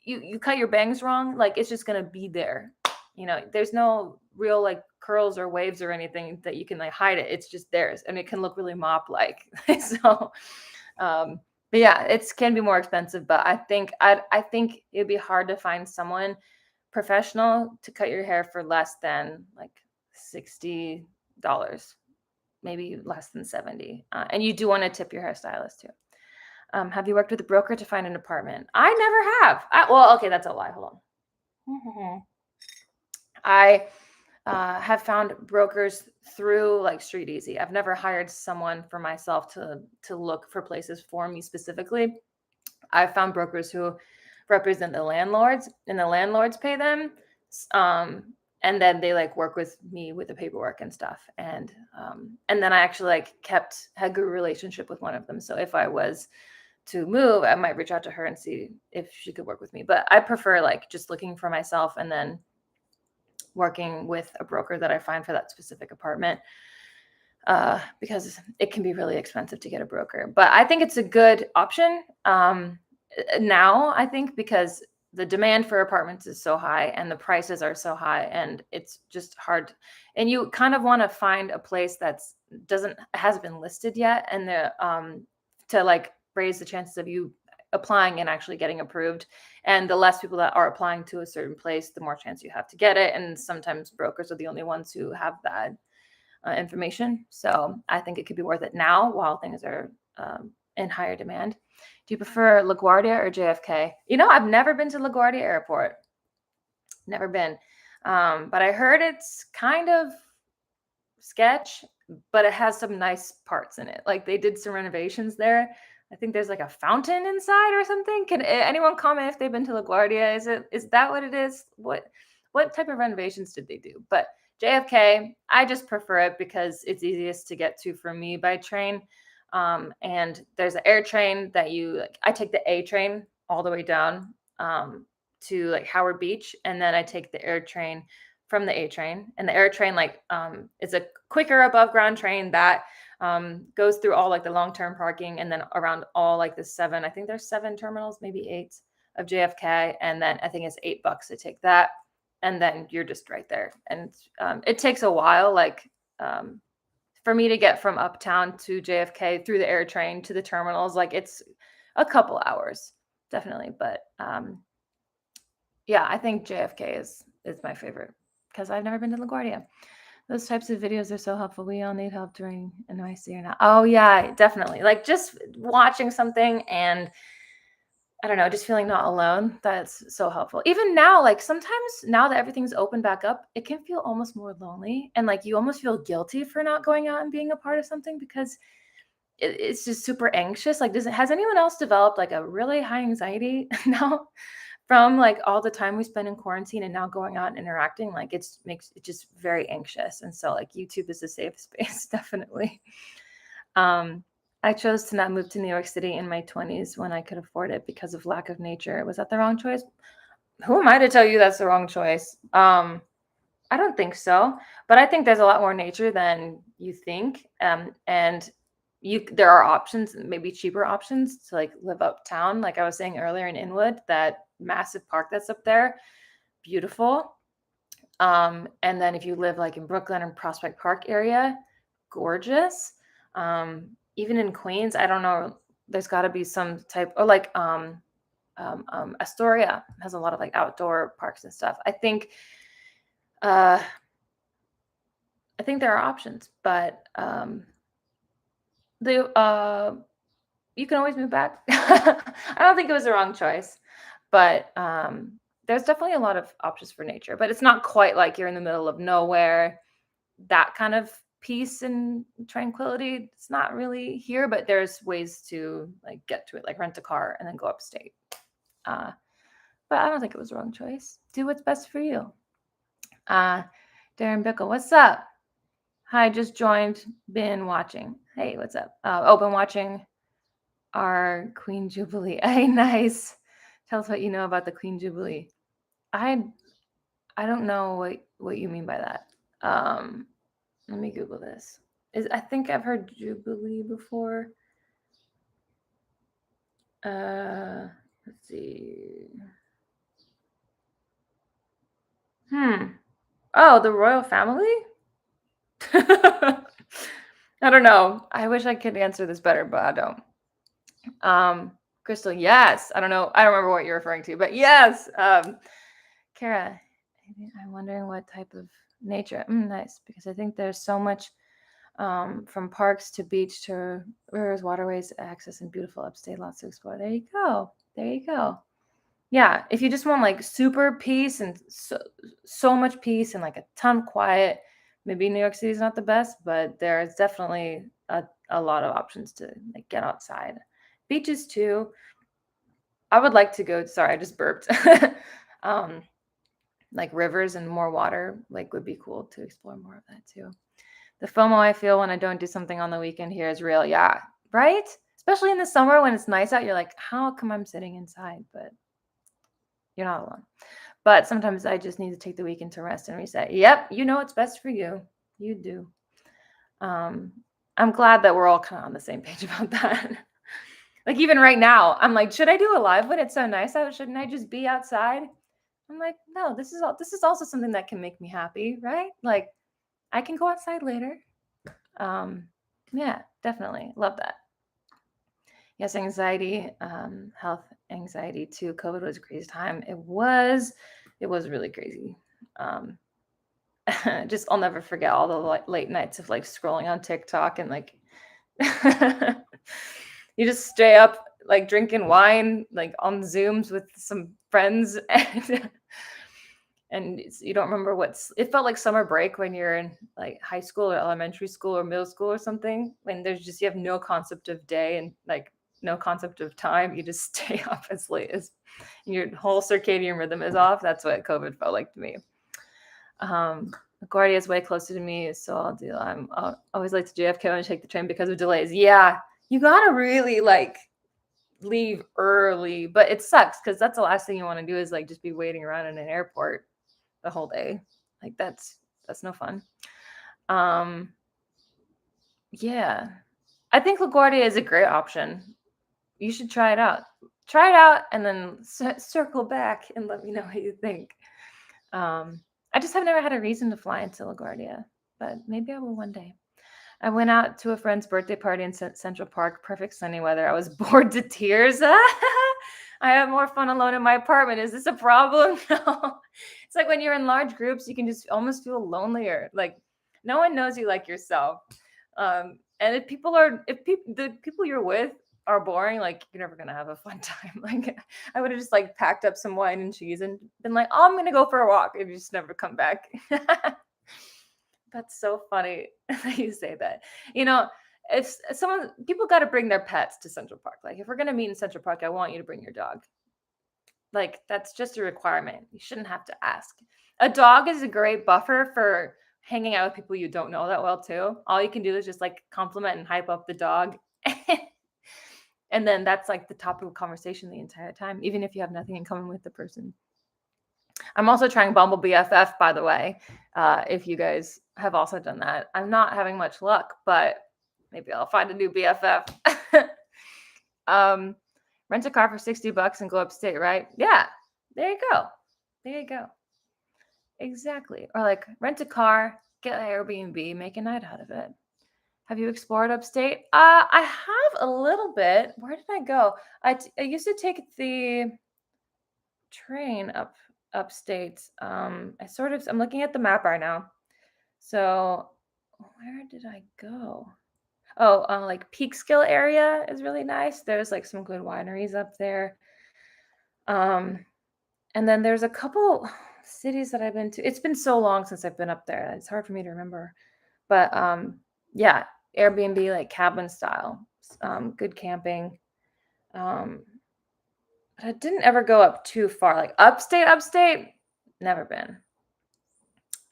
you cut your bangs wrong, like it's just gonna be there. There's no real like curls or waves or anything that you can like hide it. It's just theirs, and it can look really mop like. So, but yeah, it can be more expensive. But I think it'd be hard to find someone professional to cut your hair for less than like $60, maybe less than 70. And you do want to tip your hairstylist too. Have you worked with a broker to find an apartment? I never have. Well, okay, that's a lie. Hold on. I have found brokers through like Street Easy. I've never hired someone for myself to look for places for me specifically. I've found brokers who represent the landlords, and the landlords pay them. And then they like work with me with the paperwork and stuff. And then I actually like had a good relationship with one of them. So if I was to move, I might reach out to her and see if she could work with me. But I prefer like just looking for myself and then working with a broker that I find for that specific apartment, because it can be really expensive to get a broker. But I think it's a good option now, I think, because the demand for apartments is so high and the prices are so high, and it's just hard. And you kind of want to find a place hasn't been listed yet, and to like raise the chances of you applying and actually getting approved. And the less people that are applying to a certain place, the more chance you have to get it. And sometimes brokers are the only ones who have that information. So I think it could be worth it now while things are in higher demand. Do you prefer LaGuardia or JFK? I've never been to LaGuardia Airport. Never been. But I heard it's kind of sketch, but it has some nice parts in it. Like they did some renovations there. I think there's like a fountain inside or something. Can anyone comment if they've been to LaGuardia? Is that what it is? What type of renovations did they do? But JFK, I just prefer it because it's easiest to get to for me by train. And there's an air train that I take the A train all the way down to like Howard Beach, and then I take the air train from the A train. And the air train is a quicker above ground train that goes through all like the long-term parking, and then around all like I think there's 7 terminals, maybe 8 of JFK. And then I think it's $8 to take that. And then you're just right there. And it takes a while, for me to get from uptown to JFK through the air train to the terminals. Like it's a couple hours, definitely. But yeah, I think JFK is my favorite because I've never been to LaGuardia. Those types of videos are so helpful. We all need help during NYC or not. Oh yeah, definitely. Like just watching something and I don't know, just feeling not alone. That's so helpful. Even now, like sometimes now that everything's open back up, it can feel almost more lonely. And like you almost feel guilty for not going out and being a part of something because it's just super anxious. Like, has anyone else developed like a really high anxiety now from like all the time we spend in quarantine and now going out and interacting? Like makes it just very anxious. And so like YouTube is a safe space, definitely. I chose to not move to New York City in my 20s when I could afford it because of lack of nature. Was that the wrong choice? Who am I to tell you that's the wrong choice? I don't think so, but I think there's a lot more nature than you think. And there are options, maybe cheaper options to like live uptown. Like I was saying earlier in Inwood, that massive park that's up there, beautiful. And then if you live like in Brooklyn or Prospect Park area, gorgeous. Even in Queens, I don't know, there's got to be some type, or like Astoria has a lot of like outdoor parks and stuff. Uh, I think there are options, but you can always move back. I don't think it was the wrong choice, but there's definitely a lot of options for nature, but it's not quite like you're in the middle of nowhere. That kind of peace and tranquility, it's not really here, but there's ways to like get to it, like rent a car and then go upstate. But I don't think it was the wrong choice. Do what's best for you. Darren Bickle, what's up? Hi, just joined, been watching. Hey, what's up? Been watching our Queen Jubilee. Hey, nice. Tell us what you know about the Queen Jubilee. I don't know what you mean by that. Let me Google this. I think I've heard Jubilee before. Let's see. Oh, the royal family? I don't know. I wish I could answer this better, but I don't. Crystal, yes. I don't know. I don't remember what you're referring to, but yes. Kara, I'm wondering what type of nature. Nice, because I think there's so much from parks to beach to rivers, waterways, access, and beautiful upstate, lots to explore. There you go. There you go. Yeah, if you just want like super peace and so much peace and like a ton of quiet, maybe New York City is not the best, but there's definitely a lot of options to like get outside. Beaches too. I would like to go. Sorry, I just burped. Like rivers and more water, like would be cool to explore more of that too. The FOMO I feel when I don't do something on the weekend here is real. Yeah, right? Especially in the summer when it's nice out, you're like, how come I'm sitting inside? But you're not alone. But sometimes I just need to take the weekend to rest and reset. Yep, you know what's best for you. You do. I'm glad that we're all kind of on the same page about that. Like even right now, I'm like, should I do a live when it's so nice out? Shouldn't I just be outside? I'm like, no, this is also something that can make me happy, right? Like I can go outside later. Yeah, definitely. Love that. Yes, anxiety, health anxiety too. COVID was a crazy time. It was really crazy. Just I'll never forget all the late nights of like scrolling on TikTok and like you just stay up like drinking wine like on Zooms with some friends and you don't remember it felt like summer break when you're in like high school or elementary school or middle school or something, when you have no concept of day and like no concept of time. You just stay up as late as your whole circadian rhythm is off. That's what COVID felt like to me. LaGuardia is way closer to me, so I'll always late to JFK when I take the train because of delays. Yeah, you gotta really like leave early, but it sucks because that's the last thing you want to do is like just be waiting around in an airport the whole day. Like that's no fun. Yeah, I think LaGuardia is a great option. You should try it out. Try it out and then circle back and let me know what you think. I just have never had a reason to fly into LaGuardia, but maybe I will one day. I went out to a friend's birthday party in Central Park. Perfect sunny weather. I was bored to tears. I have more fun alone in my apartment. Is this a problem? No. It's like when you're in large groups, you can just almost feel lonelier. Like no one knows you like yourself. And if the people you're with are boring, like you're never gonna have a fun time. Like I would have just like packed up some wine and cheese and been like, oh, I'm gonna go for a walk and just never come back. That's so funny that you say that. You know, if people got to bring their pets to Central Park. Like if we're gonna meet in Central Park, I want you to bring your dog. Like that's just a requirement. You shouldn't have to ask. A dog is a great buffer for hanging out with people you don't know that well too. All you can do is just like compliment and hype up the dog. And then that's like the topic of conversation the entire time, even if you have nothing in common with the person. I'm also trying Bumble BFF, by the way, if you guys have also done that. I'm not having much luck, but Maybe I'll find a new BFF. um, rent a car for $60 and go upstate, right? Yeah, there you go. There you go. Exactly. Or like rent a car, get an Airbnb, make a night out of it. Have you explored upstate? I have a little bit. Where did I go? I used to take the train upstate. I'm looking at the map right now. So where did I go? Oh, like Peekskill area is really nice. There's like some good wineries up there. Um, and then there's a couple cities that I've been to. It's been so long since I've been up there. It's hard for me to remember. But yeah, Airbnb like cabin style, good camping. But I didn't ever go up too far. Like upstate, never been.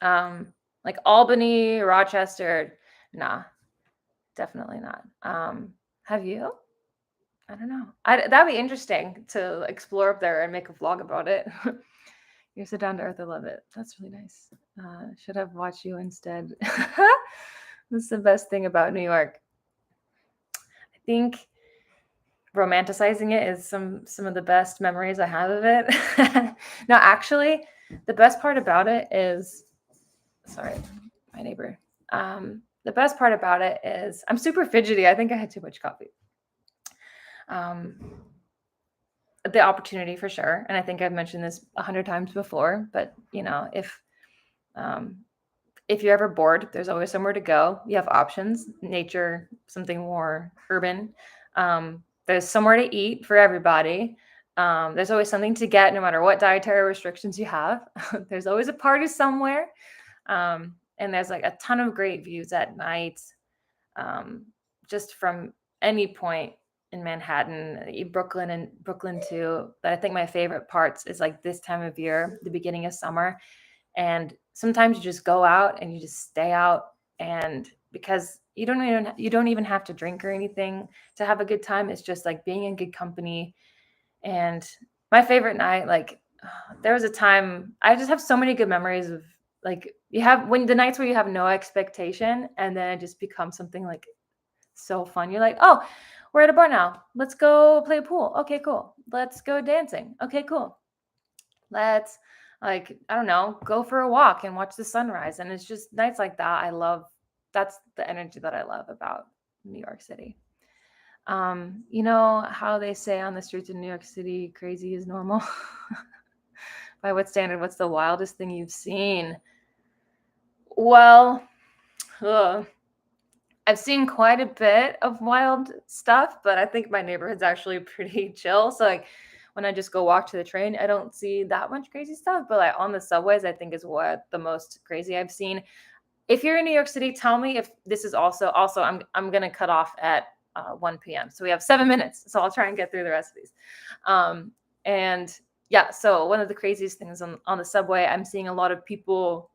Like Albany, Rochester, nah, definitely not. Have you? I don't know. That'd be interesting to explore up there and make a vlog about it. You're so down to earth. I love it. That's really nice. Should have watched you instead. That's the best thing about New York. I think romanticizing it is some of the best memories I have of it. No, actually, the best part about it is, sorry, my neighbor. The best part about it is I'm super fidgety. I think I had too much coffee. The opportunity for sure, and I think I've mentioned this 100 times before, but if you're ever bored, there's always somewhere to go. You have options, nature, something more urban. There's somewhere to eat for everybody. There's always something to get no matter what dietary restrictions you have. There's always a party somewhere. And there's like a ton of great views at night, just from any point in Manhattan, Brooklyn too. But I think my favorite parts is like this time of year, the beginning of summer. And sometimes you just go out and you just stay out, and because you don't even have to drink or anything to have a good time. It's just like being in good company. And my favorite night, like there was a time I just have so many good memories of like when the nights where you have no expectation and then it just becomes something like so fun. You're like, oh, we're at a bar now. Let's go play pool. Okay, cool. Let's go dancing. Okay, cool. Let's I don't know, go for a walk and watch the sunrise. And it's just nights like that. That's the energy that I love about New York City. You know how they say on the streets of New York City, crazy is normal? By what standard? What's the wildest thing you've seen? Well, I've seen quite a bit of wild stuff, but I think my neighborhood's actually pretty chill. So like when I just go walk to the train, I don't see that much crazy stuff. But like on the subways, I think is what the most crazy I've seen. If you're in New York City, tell me if this is also I'm gonna cut off at 1 p.m. So we have 7 minutes. So I'll try and get through the rest of these. And yeah, so one of the craziest things on the subway, I'm seeing a lot of people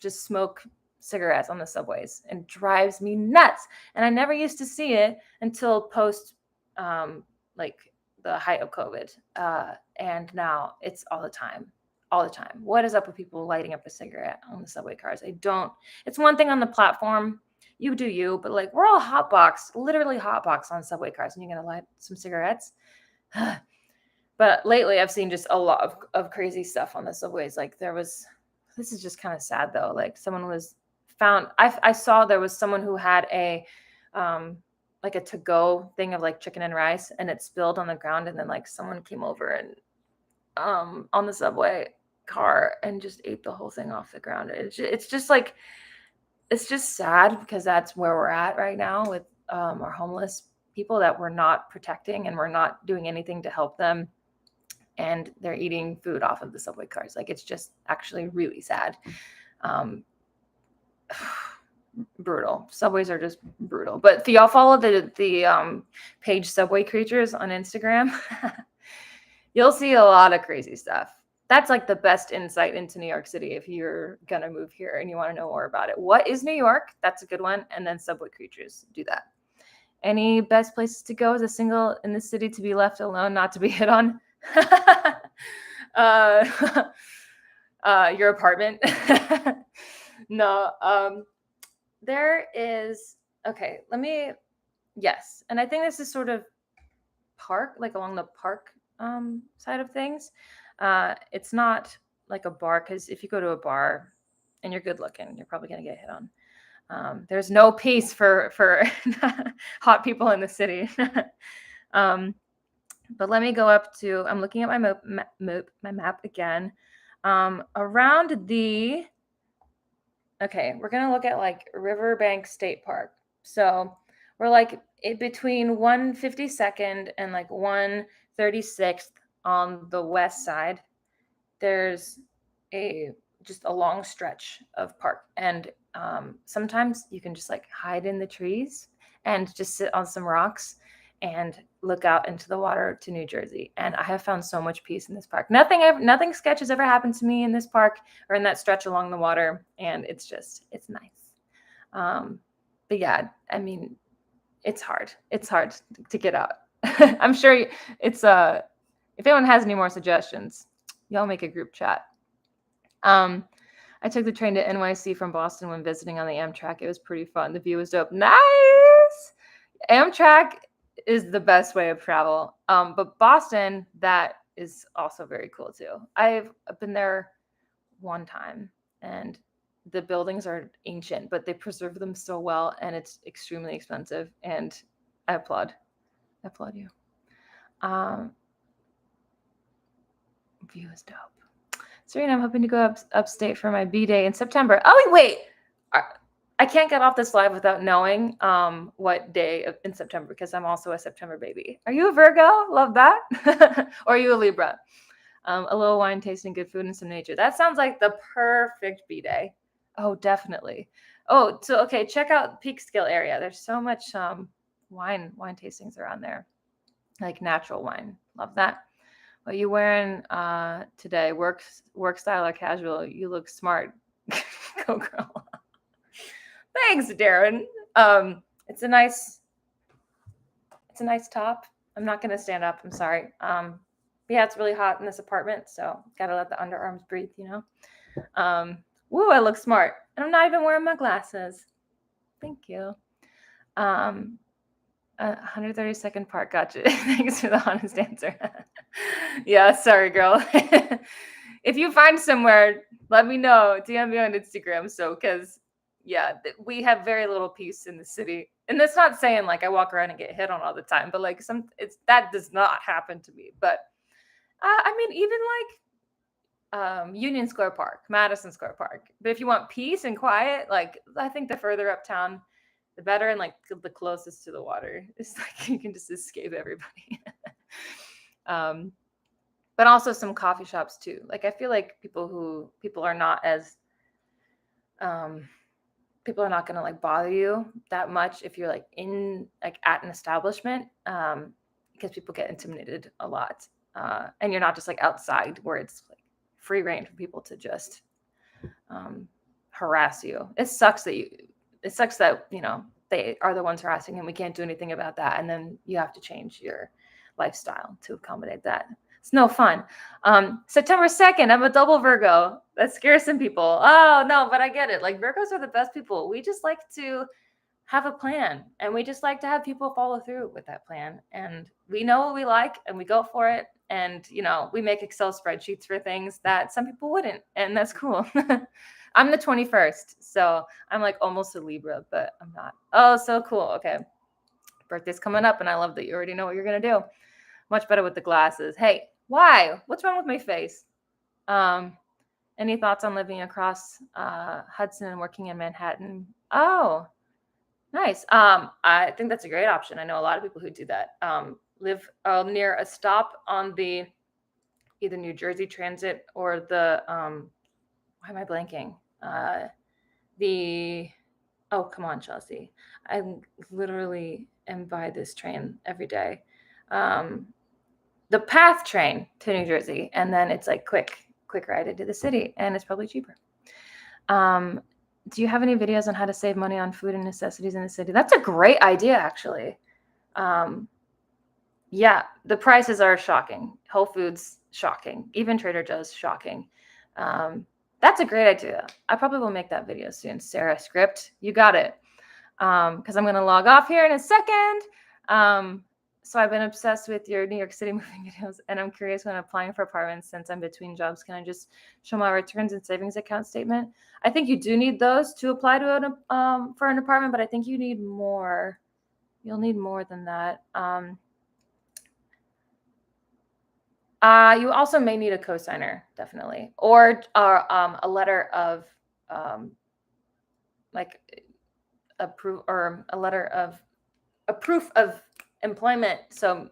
just smoke cigarettes on the subways, and drives me nuts. And I never used to see it until post like the height of COVID. And now it's all the time. What is up with people lighting up a cigarette on the subway cars? It's one thing on the platform, you do you, but like we're all literally hotbox on subway cars, and you're gonna light some cigarettes. But lately I've seen just a lot of crazy stuff on the subways. Like this is just kind of sad though. Like someone was found, I saw there was someone who had like a to-go thing of like chicken and rice, and it spilled on the ground, and then like someone came over and on the subway car and just ate the whole thing off the ground. It's just sad because that's where we're at right now with our homeless people that we're not protecting, and we're not doing anything to help them, and they're eating food off of the subway cars. Like it's just actually really sad. Brutal. Subways are just brutal. But if y'all follow the page Subway Creatures on Instagram, you'll see a lot of crazy stuff. That's like the best insight into New York City if you're gonna move here and you want to know more about it. What is New York? That's a good one. And then Subway Creatures, do that. Any best places to go as a single in the city to be left alone, not to be hit on? Your apartment. No, there is, okay, let me Yes. And I think this is sort of park, like along the park side of things. It's not like a bar, because if you go to a bar and you're good looking, you're probably going to get hit on. There's no peace for hot people in the city. um, but let me go up to. I'm looking at my map again. Around the. Okay, we're gonna look at like Riverbank State Park. So we're like between 152nd and like 136th on the west side. There's a just a long stretch of park, and sometimes you can just like hide in the trees and just sit on some rocks and look out into the water to New Jersey. And I have found so much peace in this park. Nothing sketch has ever happened to me in this park or in that stretch along the water, and it's nice. But yeah, I mean, it's hard. It's hard to get out. I'm sure it's if anyone has any more suggestions, y'all make a group chat. I took the train to NYC from Boston when visiting on the Amtrak. It was pretty fun. The view was dope. Nice. Amtrak is the best way of travel. But Boston, that is also very cool too. I've been there one time, and the buildings are ancient, but they preserve them so well, and it's extremely expensive. And I applaud you. View is dope. Serena, I'm hoping to go upstate for my B-Day in September. Oh, wait. I can't get off this live without knowing what day in September, because I'm also a September baby. Are you a Virgo? Love that. Or are you a Libra? A little wine tasting, good food, and some nature. That sounds like the perfect B-Day. Oh, definitely. Oh, so, okay, check out Peekskill area. There's so much wine tastings around there, like natural wine. Love that. What are you wearing today? Work style or casual? You look smart. Go girl. Thanks, Darren. It's a nice top. I'm not gonna stand up. I'm sorry. But yeah, it's really hot in this apartment, so gotta let the underarms breathe, you know. Woo, I look smart, and I'm not even wearing my glasses. Thank you. 132nd part. Gotcha. Thanks for the honest answer. Yeah, sorry, girl. If you find somewhere, let me know. DM me on Instagram. So, because yeah, we have very little peace in the city, and that's not saying like I walk around and get hit on all the time, but like that does not happen to me. But I mean, even like Union Square Park, Madison Square Park. But if you want peace and quiet, like I think the further uptown, the better, and like the closest to the water. It's like you can just escape everybody. But also some coffee shops too. Like I feel like people are not as people are not going to like bother you that much if you're like in like at an establishment, because people get intimidated a lot, and you're not just like outside where it's like free reign for people to just harass you. It sucks that you know they are the ones harassing him. We can't do anything about that, and then you have to change your lifestyle to accommodate that. It's no fun. September 2nd, I'm a double Virgo. That scares some people. Oh, no, but I get it. Like, Virgos are the best people. We just like to have a plan, and we just like to have people follow through with that plan. And we know what we like, and we go for it. And, you know, we make Excel spreadsheets for things that some people wouldn't, and that's cool. I'm the 21st, so I'm like almost a Libra, but I'm not. Oh, so cool. Okay. Birthday's coming up, and I love that you already know what you're going to do. Much better with the glasses. Hey, why? What's wrong with my face? Any thoughts on living across Hudson and working in Manhattan? Oh, nice. I think that's a great option. I know a lot of people who do that. Live near a stop on the either New Jersey Transit or the why am I blanking? Oh, come on, Chelsea. I literally am by this train every day. The PATH train to New Jersey, and then it's like quick ride into the city, and it's probably cheaper. Do you have any videos on how to save money on food and necessities in the city? That's a great idea, actually. Yeah, the prices are shocking. Whole Foods, shocking. Even Trader Joe's, shocking. That's a great idea. I probably will make that video soon. Sarah Script, you got it. because I'm going to log off here in a second. So I've been obsessed with your New York City moving videos, and I'm curious when applying for apartments, since I'm between jobs, can I just show my returns and savings account statement? I think you do need those to apply to for an apartment, but I think you need more. You'll need more than that. You also may need a cosigner, definitely, or a letter of like a letter of a proof of employment. So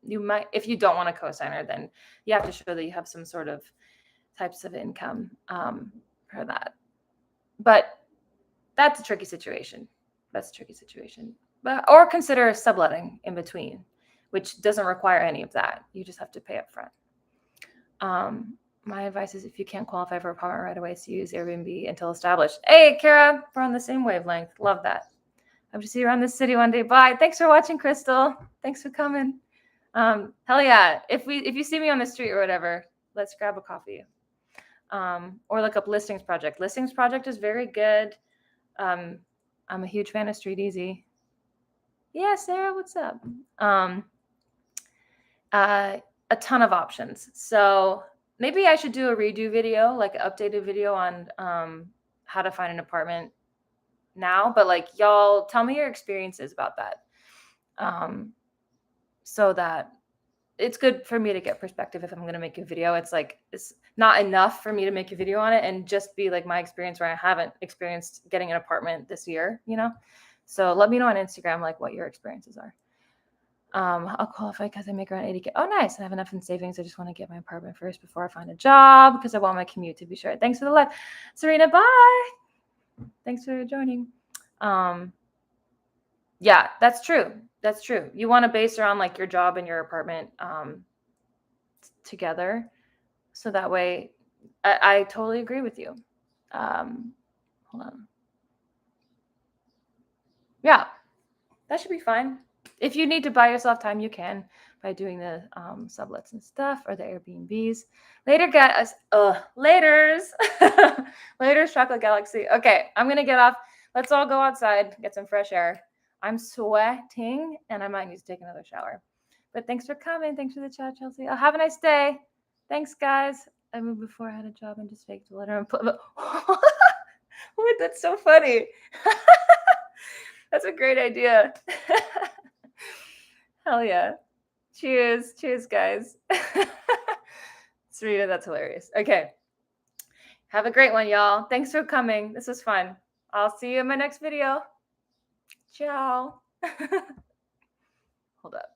you might, if you don't want a cosigner, then you have to show that you have some sort of types of income for that. But that's a tricky situation. Or consider subletting in between, which doesn't require any of that. You just have to pay up front. My advice is, if you can't qualify for apartment right away, so use Airbnb until established. Hey, Kara, we're on the same wavelength. Love that. Hope to see you around the city one day. Bye. Thanks for watching, Crystal. Thanks for coming. Hell yeah. If you see me on the street or whatever, let's grab a coffee. Or look up Listings Project. Listings Project is very good. I'm a huge fan of Street Easy. Yeah, Sarah, what's up? A ton of options. So maybe I should do a redo video, like an updated video on how to find an apartment now. But like, y'all tell me your experiences about that, so that it's good for me to get perspective. If I'm going to make a video, it's like, it's not enough for me to make a video on it and just be like my experience, where I haven't experienced getting an apartment this year, So let me know on Instagram, like, what your experiences are. I'll qualify because I make around 80K. Oh, nice. I have enough in savings. I just want to get my apartment first before I find a job, because I want my commute to be short. Thanks for the live. Serena, bye. Thanks for joining. Yeah, that's true. That's true. You want to base around like your job and your apartment together. So that way, I totally agree with you. Hold on. Yeah, that should be fine. If you need to buy yourself time, you can, by doing the sublets and stuff, or the Airbnbs. Later, guys. Laters. Laters, Chocolate Galaxy. Okay, I'm going to get off. Let's all go outside, get some fresh air. I'm sweating, and I might need to take another shower. But thanks for coming. Thanks for the chat, Chelsea. Oh, have a nice day. Thanks, guys. I moved before I had a job and just faked a letter and put. Wait, that's so funny. That's a great idea. Hell yeah. Cheers. Cheers, guys. Sarita, that's hilarious. Okay. Have a great one, y'all. Thanks for coming. This was fun. I'll see you in my next video. Ciao. Hold up.